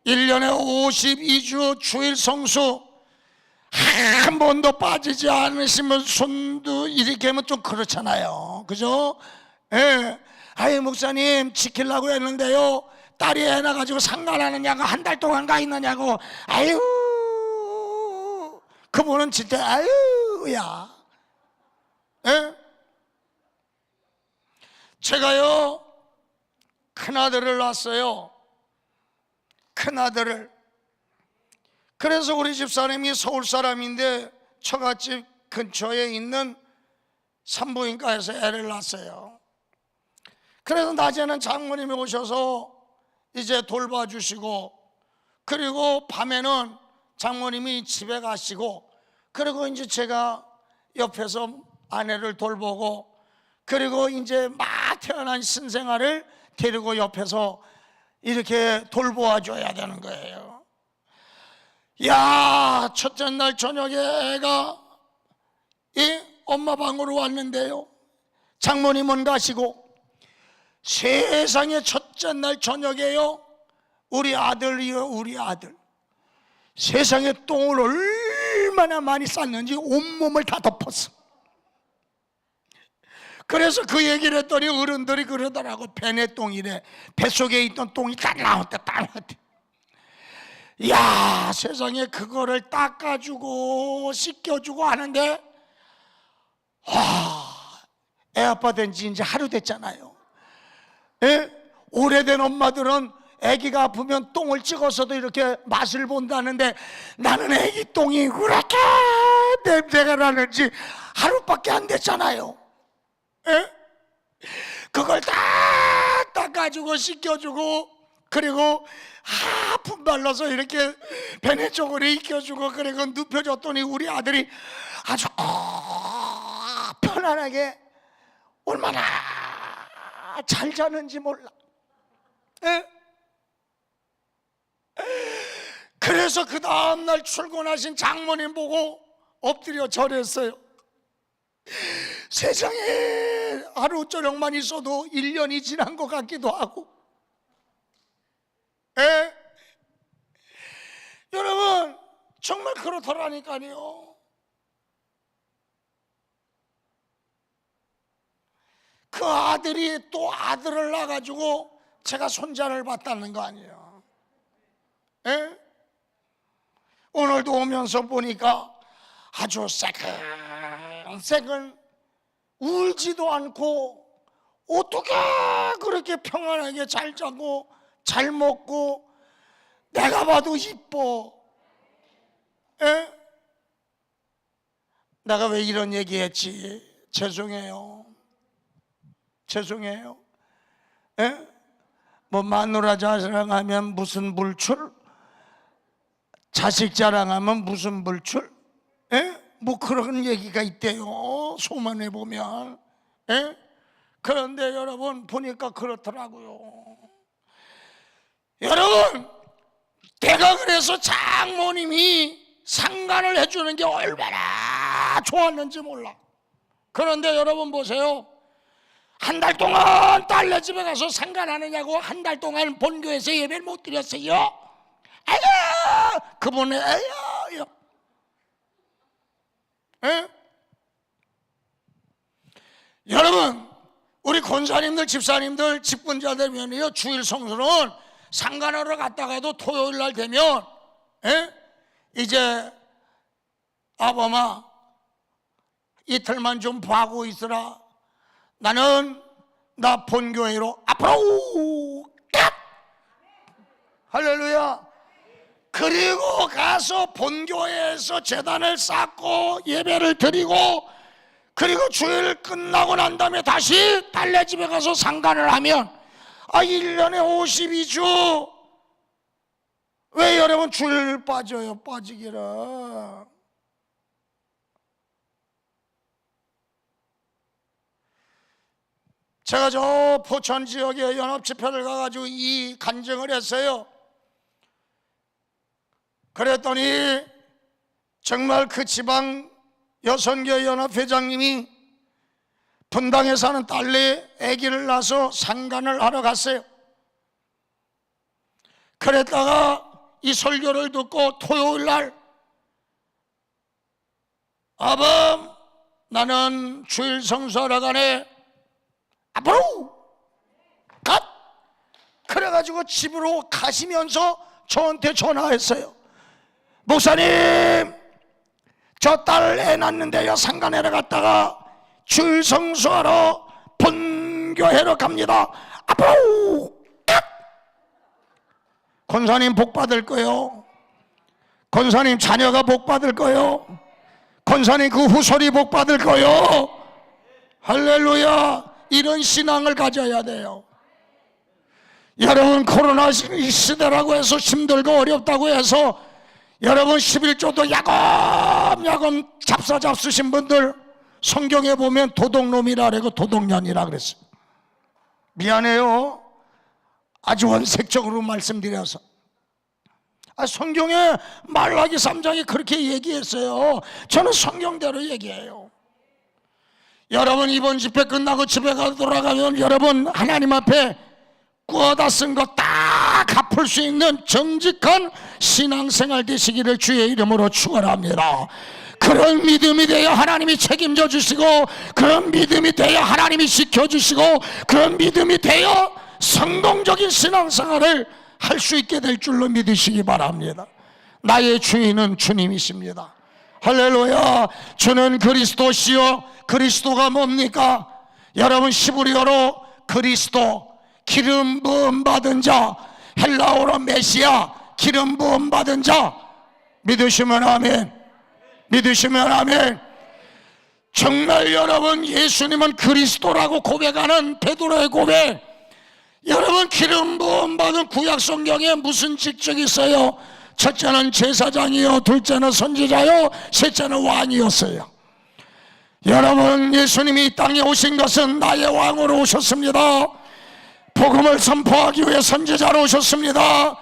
[SPEAKER 2] 1년에 52주 주일 성수 한 번도 빠지지 않으시면 손도 이렇게 하면 좀 그렇잖아요. 그죠? 예. 아유, 목사님 지키려고 했는데요, 딸이 애 낳아가지고 상관하느냐고, 한 달 동안 가 있느냐고. 아유, 그분은 진짜 아유야. 예? 제가요 큰아들을 낳았어요. 큰아들을. 그래서 우리 집사람이 서울 사람인데 처갓집 근처에 있는 산부인과에서 애를 낳았어요. 그래서 낮에는 장모님이 오셔서 이제 돌봐주시고, 그리고 밤에는 장모님이 집에 가시고, 그리고 이제 제가 옆에서 아내를 돌보고, 그리고 이제 막 태어난 신생아를 데리고 옆에서 이렇게 돌보아줘야 되는 거예요. 야, 첫째 날 저녁에 애가 이 엄마 방으로 왔는데요, 장모님은 가시고 세상에 첫째 날 저녁에요, 우리 아들이요, 우리 아들 세상에 똥을 얼마나 많이 쌌는지 온몸을 다 덮었어. 그래서 그 얘기를 했더니 어른들이 그러더라고. 배내 똥이래. 뱃속에 있던 똥이 다 나왔대, 다 나왔대. 야, 세상에 그거를 닦아주고 씻겨주고 하는데, 애 아빠 된 지 이제 하루 됐잖아요. 예? 오래된 엄마들은 아기가 아프면 똥을 찍어서도 이렇게 맛을 본다는데, 나는 아기 똥이 그렇게 냄새가 나는지 하루밖에 안 됐잖아요. 예? 그걸 다 닦아주고 씻겨주고, 그리고 분발러서 이렇게 배내 쪽으로 익혀주고 그리고 눕혀줬더니 우리 아들이 아주 편안하게 얼마나 잘 자는지 몰라. 에? 그래서 그 다음날 출근하신 장모님 보고 엎드려 절했어요. 세상에 하루 저녁만 있어도 1년이 지난 것 같기도 하고. 여러분 정말 그렇더라니까요. 그 아들이 또 아들을 낳아가지고 제가 손자를 봤다는 거 아니에요. 오늘도 오면서 보니까 아주 새근새근 울지도 않고 어떻게 그렇게 평안하게 잘 자고 잘 먹고 내가 봐도 이뻐. 내가 왜 이런 얘기했지? 죄송해요. 뭐 마누라 자랑하면 무슨 물출? 자식 자랑하면 무슨 물출? 뭐 그런 얘기가 있대요. 소문에 보면. 그런데 여러분 보니까 그렇더라고요. 여러분 내가 그래서 장모님이 상간을 해주는 게 얼마나 좋았는지 몰라. 그런데 여러분 보세요. 한 달 동안 딸네 집에 가서 상간하느냐고 한 달 동안 본교에서 예배를 못 드렸어요. 아유 그분은 아유. 여러분 우리 권사님들 집사님들 직분자들 면이요 주일 성수는 상간하러 갔다가도 토요일 날 되면 이제 아범아 이틀만 좀 봐고 있으라. 나는 나 본교회로 앞으로 갓! 할렐루야. 그리고 가서 본교회에서 제단을 쌓고 예배를 드리고 그리고 주일 끝나고 난 다음에 다시 딸네 집에 가서 상간을 하면 1년에 52주 왜 여러분 주일 빠져요? 빠지기라. 제가 저 포천 지역에 연합집회를 가가지고 이 간증을 했어요. 그랬더니 정말 그 지방 여선교 연합회장님이 분당에 사는 딸내 아기를 낳아서 상간을 하러 갔어요. 그랬다가 이 설교를 듣고 토요일 날 아범 나는 주일 성수하러 가네. 앞으로 갓! 그래가지고 집으로 가시면서 저한테 전화했어요. 목사님 저 딸 애 낳는데요 상간회를 갔다가 주일 성수하러 본교회로 갑니다. 앞으로 갓! 권사님 복 받을 거요. 권사님 자녀가 복 받을 거요. 권사님 그 후손이 복 받을 거요. 할렐루야. 이런 신앙을 가져야 돼요. 여러분 코로나 시대라고 해서 힘들고 어렵다고 해서 여러분 11조도 야금야금 잡수신 분들 성경에 보면 도둑놈이라 그러고 도둑년이라 그랬어요. 미안해요. 아주 원색적으로 말씀드려서 성경에 말라기 3장이 그렇게 얘기했어요. 저는 성경대로 얘기해요. 여러분 이번 집회 끝나고 집에 가서 돌아가면 여러분 하나님 앞에 꾸어다 쓴 거 딱 갚을 수 있는 정직한 신앙생활 되시기를 주의 이름으로 축원합니다. 그런 믿음이 되어 하나님이 책임져 주시고 그런 믿음이 되어 하나님이 지켜주시고 그런 믿음이 되어 성공적인 신앙생활을 할 수 있게 될 줄로 믿으시기 바랍니다. 나의 주인은 주님이십니다. 할렐루야. 주는 그리스도시요. 그리스도가 뭡니까? 여러분 히브리어로 그리스도 기름 부음 받은 자, 헬라어로 메시아 기름 부음 받은 자. 믿으시면 아멘. 믿으시면 아멘. 정말 여러분 예수님은 그리스도라고 고백하는 베드로의 고백, 여러분, 기름 부음 받은 구약 성경에 무슨 직책이 있어요? 첫째는 제사장이요, 둘째는 선지자요, 셋째는 왕이었어요. 여러분, 예수님이 이 땅에 오신 것은 나의 왕으로 오셨습니다. 복음을 선포하기 위해 선지자로 오셨습니다.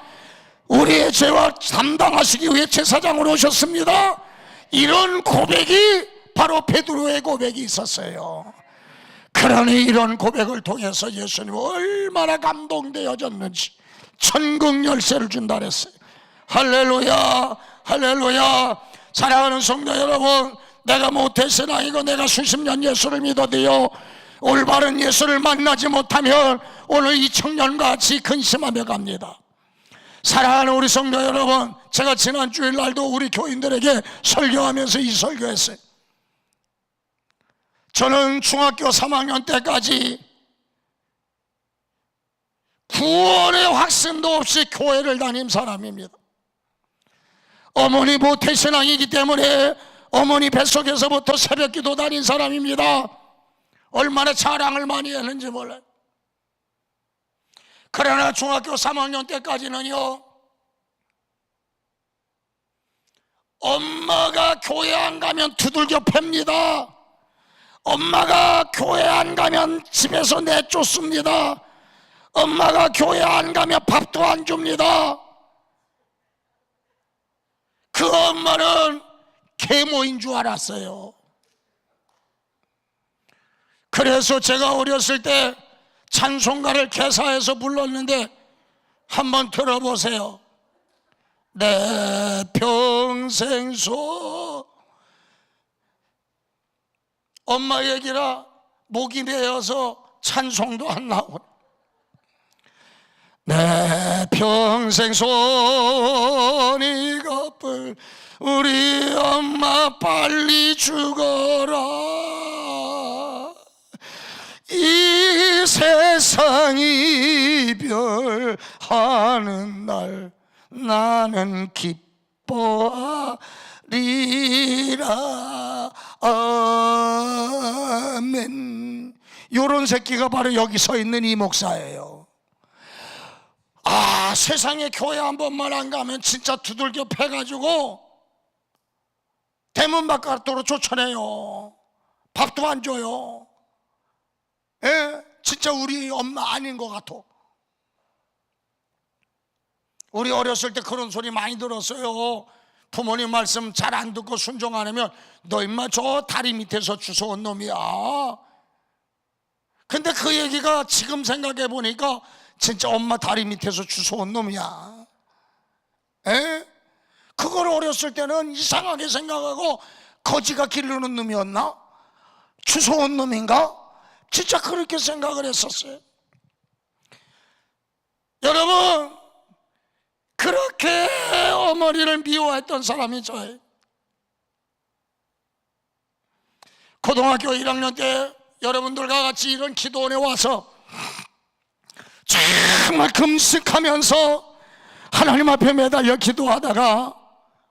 [SPEAKER 2] 우리의 죄와 담당하시기 위해 제사장으로 오셨습니다. 이런 고백이 바로 베드로의 고백이 있었어요. 그러니 이런 고백을 통해서 예수님이 얼마나 감동되어졌는지 천국 열쇠를 준다 그랬어요. 할렐루야, 할렐루야. 사랑하는 성도 여러분, 내가 모태신앙이고 내가 수십 년 예수를 믿어도요, 올바른 예수를 만나지 못하면 오늘 이 청년같이 근심하며 갑니다. 사랑하는 우리 성도 여러분, 제가 지난 주일날도 우리 교인들에게 설교하면서 이 설교했어요. 저는 중학교 3학년 때까지 구원의 확신도 없이 교회를 다닌 사람입니다. 어머니 모태신앙이기 때문에 어머니 뱃속에서부터 새벽기도 다닌 사람입니다. 얼마나 자랑을 많이 했는지 몰라요. 그러나 중학교 3학년 때까지는요, 엄마가 교회 안 가면 두들겨 팹니다. 엄마가 교회 안 가면 집에서 내쫓습니다. 엄마가 교회 안 가면 밥도 안 줍니다. 그 엄마는 계모인 줄 알았어요. 그래서 제가 어렸을 때 찬송가를 개사해서 불렀는데 한번 들어보세요. 내 평생소. 엄마 얘기라 목이 메어서 찬송도 안 나오네. 내 평생 손이 거뿔 우리 엄마 빨리 죽어라. 이 세상 이별하는 날 나는 기뻐하리라. 아멘. 요런 새끼가 바로 여기 서 있는 이 목사예요. 아, 세상에 교회 한 번만 안 가면 진짜 두들겨 패가지고 대문 바깥으로 쫓아내요. 밥도 안 줘요. 예? 진짜 우리 엄마 아닌 것 같아. 우리 어렸을 때 그런 소리 많이 들었어요. 부모님 말씀 잘 안 듣고 순종 안 하면 너 임마 저 다리 밑에서 주워온 놈이야. 근데 그 얘기가 지금 생각해 보니까 진짜 엄마 다리 밑에서 주워온 놈이야. 에? 그걸 어렸을 때는 이상하게 생각하고 거지가 기르는 놈이었나? 주워온 놈인가? 진짜 그렇게 생각을 했었어요. 여러분, 그렇게 어머니를 미워했던 사람이 저예요. 고등학교 1학년 때 여러분들과 같이 이런 기도원에 와서 정말 금식하면서 하나님 앞에 매달려 기도하다가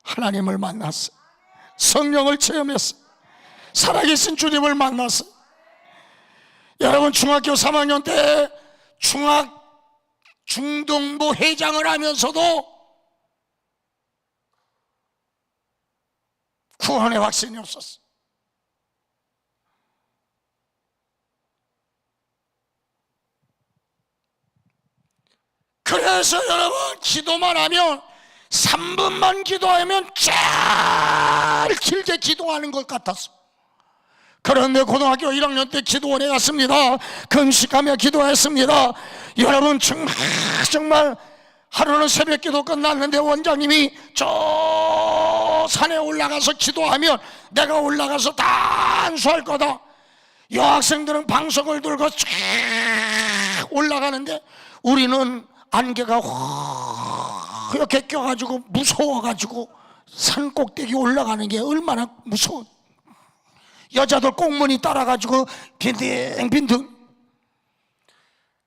[SPEAKER 2] 하나님을 만났어요. 성령을 체험했어요. 살아계신 주님을 만났어요. 여러분, 중학교 3학년 때 중등부 회장을 하면서도 구원의 확신이 없었어요. 그래서 여러분, 기도만 하면 3분만 기도하면 쫙 길게 기도하는 것 같았어. 그런데 고등학교 1학년 때 기도원에 갔습니다. 금식하며 기도했습니다. 여러분, 정말 하루는 새벽 기도 끝났는데 원장님이 저 산에 올라가서 기도하면 내가 올라가서 다 안수할 거다. 여학생들은 방석을 들고 쫙 올라가는데 우리는 안개가 확 이렇게 껴가지고 무서워가지고 산 꼭대기 올라가는 게 얼마나 무서워. 여자들 꽁무니 따라가지고 빈둥빈둥.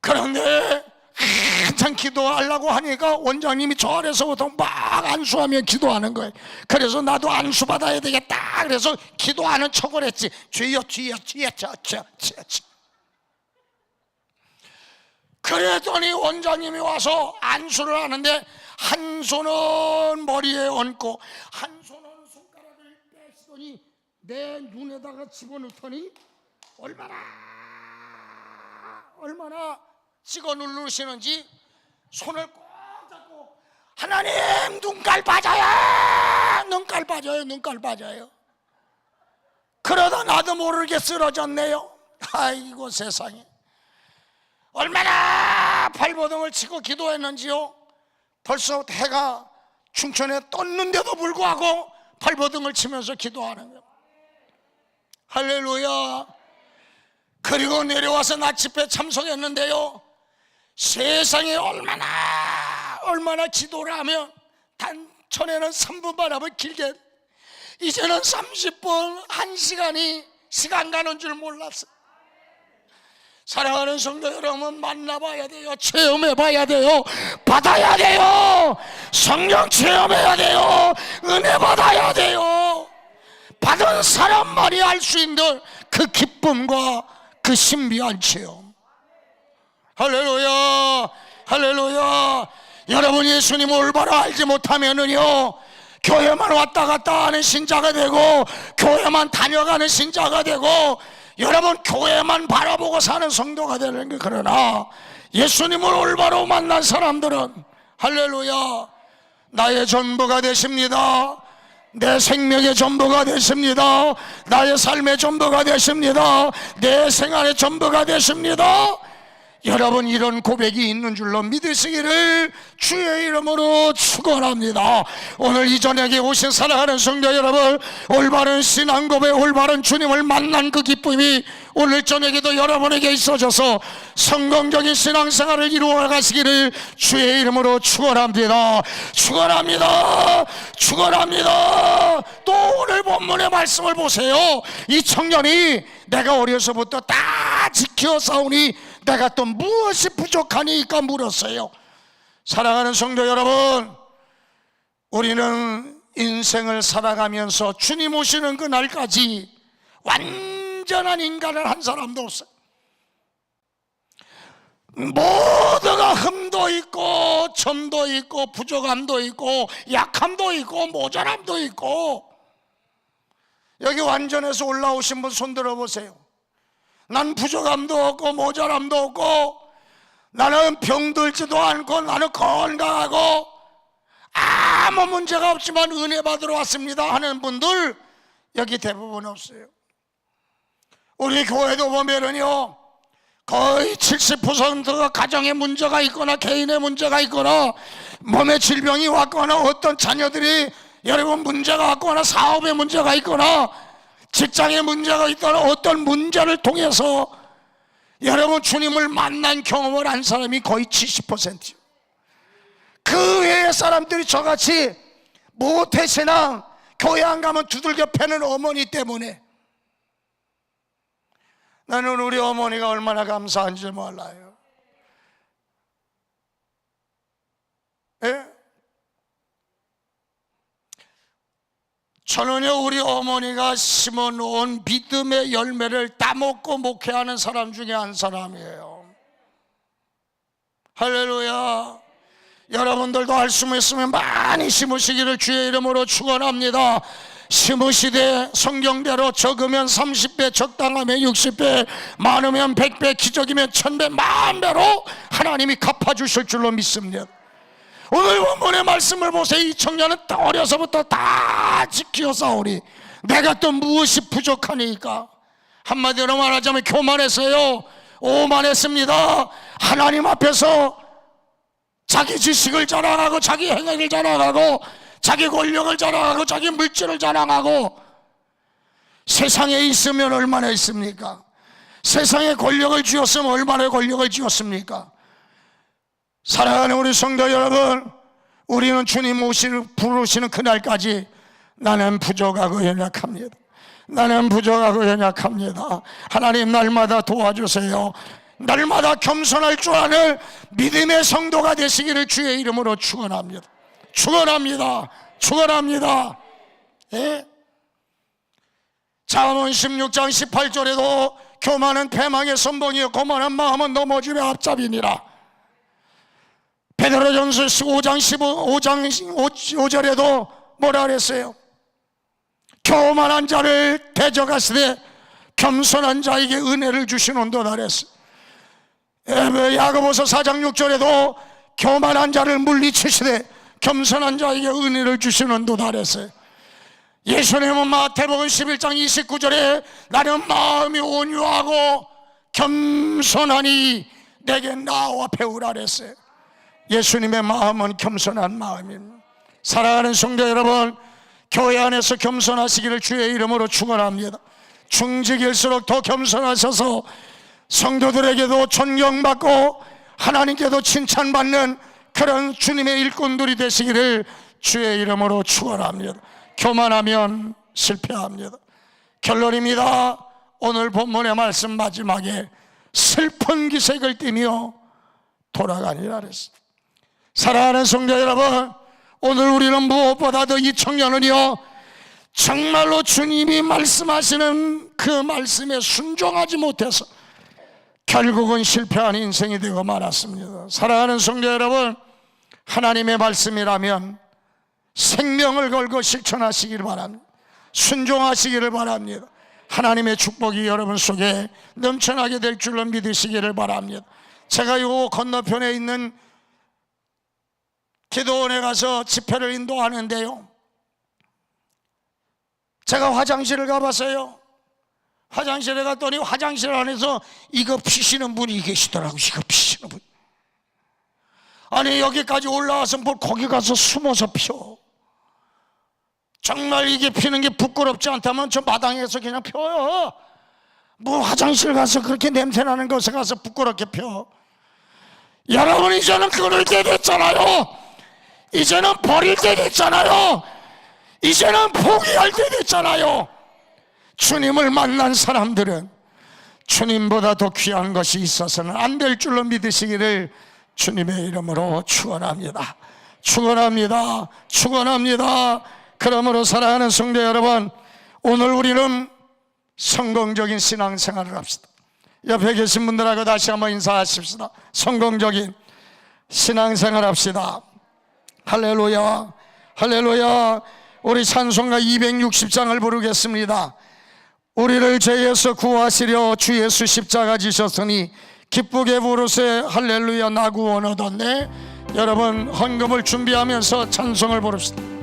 [SPEAKER 2] 그런데 한참 기도하려고 하니까 원장님이 저 아래서부터 막 안수하며 기도하는 거예요. 그래서 나도 안수 받아야 되겠다. 그래서 기도하는 척을 했지. 주여 주여 주여 주여 주여. 그랬더니 원장님이 와서 안수를 하는데 한 손은 머리에 얹고 한 손은 손가락을 빼시더니 내 눈에다가 집어넣더니 얼마나 찍어 누르시는지 손을 꼭 잡고 하나님 눈깔 빠져요, 눈깔 빠져요, 눈깔 빠져요. 그러다 나도 모르게 쓰러졌네요. 아이고 세상에, 얼마나 발버둥을 치고 기도했는지요. 벌써 해가 중천에 떴는데도 불구하고 발버둥을 치면서 기도하는 거예요. 할렐루야. 그리고 내려와서 나집회 참석했는데요, 세상에 얼마나 기도를 하면 단전에는 3분만 하면 길게, 이제는 30분 1시간이 시간 가는 줄 몰랐어요. 사랑하는 성도 여러분, 만나봐야 돼요. 체험해봐야 돼요. 받아야 돼요. 성령 체험해야 돼요. 은혜 받아야 돼요. 받은 사람만이 알 수 있는 그 기쁨과 그 신비한 체험. 할렐루야, 할렐루야. 여러분 예수님을 올바로 알지 못하면은요, 교회만 왔다 갔다 하는 신자가 되고 교회만 다녀가는 신자가 되고 여러분 교회만 바라보고 사는 성도가 되는 게, 그러나 예수님을 올바로 만난 사람들은 할렐루야, 나의 전부가 되십니다. 내 생명의 전부가 되십니다. 나의 삶의 전부가 되십니다. 내 생활의 전부가 되십니다. 여러분 이런 고백이 있는 줄로 믿으시기를 주의 이름으로 축원합니다. 오늘 이 저녁에 오신 사랑하는 성도 여러분, 올바른 신앙 고백, 올바른 주님을 만난 그 기쁨이 오늘 저녁에도 여러분에게 있어져서 성공적인 신앙생활을 이루어 가시기를 주의 이름으로 축원합니다. 축원합니다. 축원합니다. 또 오늘 본문의 말씀을 보세요. 이 청년이 내가 어려서부터 다 지켜 싸우니 내가 또 무엇이 부족하니까 물었어요. 사랑하는 성도 여러분, 우리는 인생을 살아가면서 주님 오시는 그날까지 완전한 인간을 한 사람도 없어요. 모두가 흠도 있고 점도 있고 부족함도 있고 약함도 있고 모자람도 있고. 여기 완전해서 올라오신 분 손 들어보세요. 난 부족함도 없고 모자람도 없고 나는 병들지도 않고 나는 건강하고 아무 문제가 없지만 은혜 받으러 왔습니다 하는 분들 여기 대부분 없어요. 우리 교회도 보면은요, 거의 70%가 가정에 문제가 있거나 개인의 문제가 있거나 몸에 질병이 왔거나 어떤 자녀들이 여러분 문제가 왔거나 사업에 문제가 있거나 직장에 문제가 있거나 어떤 문제를 통해서 여러분 주님을 만난 경험을 한 사람이 거의 70%예요. 그 외의 사람들이 저같이 모태신앙, 교회 안 가면 두들겨 패는 어머니 때문에 나는 우리 어머니가 얼마나 감사한지 몰라요. 예? 저는요, 우리 어머니가 심어놓은 믿음의 열매를 따먹고 목회하는 사람 중에 한 사람이에요. 할렐루야. 여러분들도 할 수 있으면 많이 심으시기를 주의 이름으로 축원합니다. 심으시되 성경대로 적으면 30배, 적당하면 60배, 많으면 100배, 기적이면 1000배, 만배로 하나님이 갚아주실 줄로 믿습니다. 오늘 본문의 말씀을 보세요. 이 청년은 어려서부터 다 지켜 싸우니 내가 또 무엇이 부족하니까. 한마디로 말하자면 교만했어요. 오만했습니다. 하나님 앞에서 자기 지식을 자랑하고 자기 행위를 자랑하고 자기 권력을 자랑하고 자기 물질을 자랑하고. 세상에 있으면 얼마나 있습니까? 세상에 권력을 쥐었으면 얼마나 권력을 쥐었습니까? 사랑하는 우리 성도 여러분, 우리는 주님 부르시는 그날까지 나는 부족하고 연약합니다. 나는 부족하고 연약합니다. 하나님 날마다 도와주세요. 날마다 겸손할 줄 아는 믿음의 성도가 되시기를 주의 이름으로 축원합니다. 축원합니다. 축원합니다. 예? 잠언 16장 18절에도 교만은 패망의 선봉이요 거만한 마음은 넘어짐의 앞잡이니라. 베드로전서 5장 5절에도 뭐라 그랬어요? 교만한 자를 대적하시되 겸손한 자에게 은혜를 주시는도다 그랬어요. 야고보서 4장 6절에도 교만한 자를 물리치시되 겸손한 자에게 은혜를 주시는도다 그랬어요. 예수님은 마태복음 11장 29절에 나는 마음이 온유하고 겸손하니 내게 나와 배우라 그랬어요. 예수님의 마음은 겸손한 마음입니다. 사랑하는 성도 여러분, 교회 안에서 겸손하시기를 주의 이름으로 축원합니다. 중직일수록 더 겸손하셔서 성도들에게도 존경받고 하나님께도 칭찬받는 그런 주님의 일꾼들이 되시기를 주의 이름으로 축원합니다. 교만하면 실패합니다. 결론입니다. 오늘 본문의 말씀 마지막에 슬픈 기색을 띠며 돌아가니라 그랬습니다. 사랑하는 성도 여러분, 오늘 우리는 무엇보다도 이 청년은요 정말로 주님이 말씀하시는 그 말씀에 순종하지 못해서 결국은 실패한 인생이 되고 말았습니다. 사랑하는 성도 여러분, 하나님의 말씀이라면 생명을 걸고 실천하시기를 바랍니다. 순종하시기를 바랍니다. 하나님의 축복이 여러분 속에 넘쳐나게 될 줄로 믿으시기를 바랍니다. 제가 요 건너편에 있는 기도원에 가서 집회를 인도하는데요, 제가 화장실을 가봤어요. 화장실에 갔더니 화장실 안에서 이거 피시는 분이 계시더라고요. 이거 피시는 분. 아니 여기까지 올라와서 뭘 거기 가서 숨어서 피워. 정말 이게 피는 게 부끄럽지 않다면 저 마당에서 그냥 펴요. 뭐 화장실 가서 그렇게 냄새나는 곳에 가서 부끄럽게 펴. 여러분, 이제는 끊을 때 됐잖아요. 이제는 버릴 때 됐잖아요. 이제는 포기할 때 됐잖아요. 주님을 만난 사람들은 주님보다 더 귀한 것이 있어서는 안 될 줄로 믿으시기를 주님의 이름으로 축원합니다. 축원합니다. 축원합니다. 그러므로 사랑하는 성도 여러분, 오늘 우리는 성공적인 신앙생활을 합시다. 옆에 계신 분들하고 다시 한번 인사하십시다. 성공적인 신앙생활 합시다. 할렐루야, 할렐루야. 우리 찬송가 260장을 부르겠습니다. 우리를 죄에서 구하시려 주 예수 십자가 지셨으니 기쁘게 부르세 할렐루야 나 구원 얻었네. 여러분 헌금을 준비하면서 찬송을 부릅시다.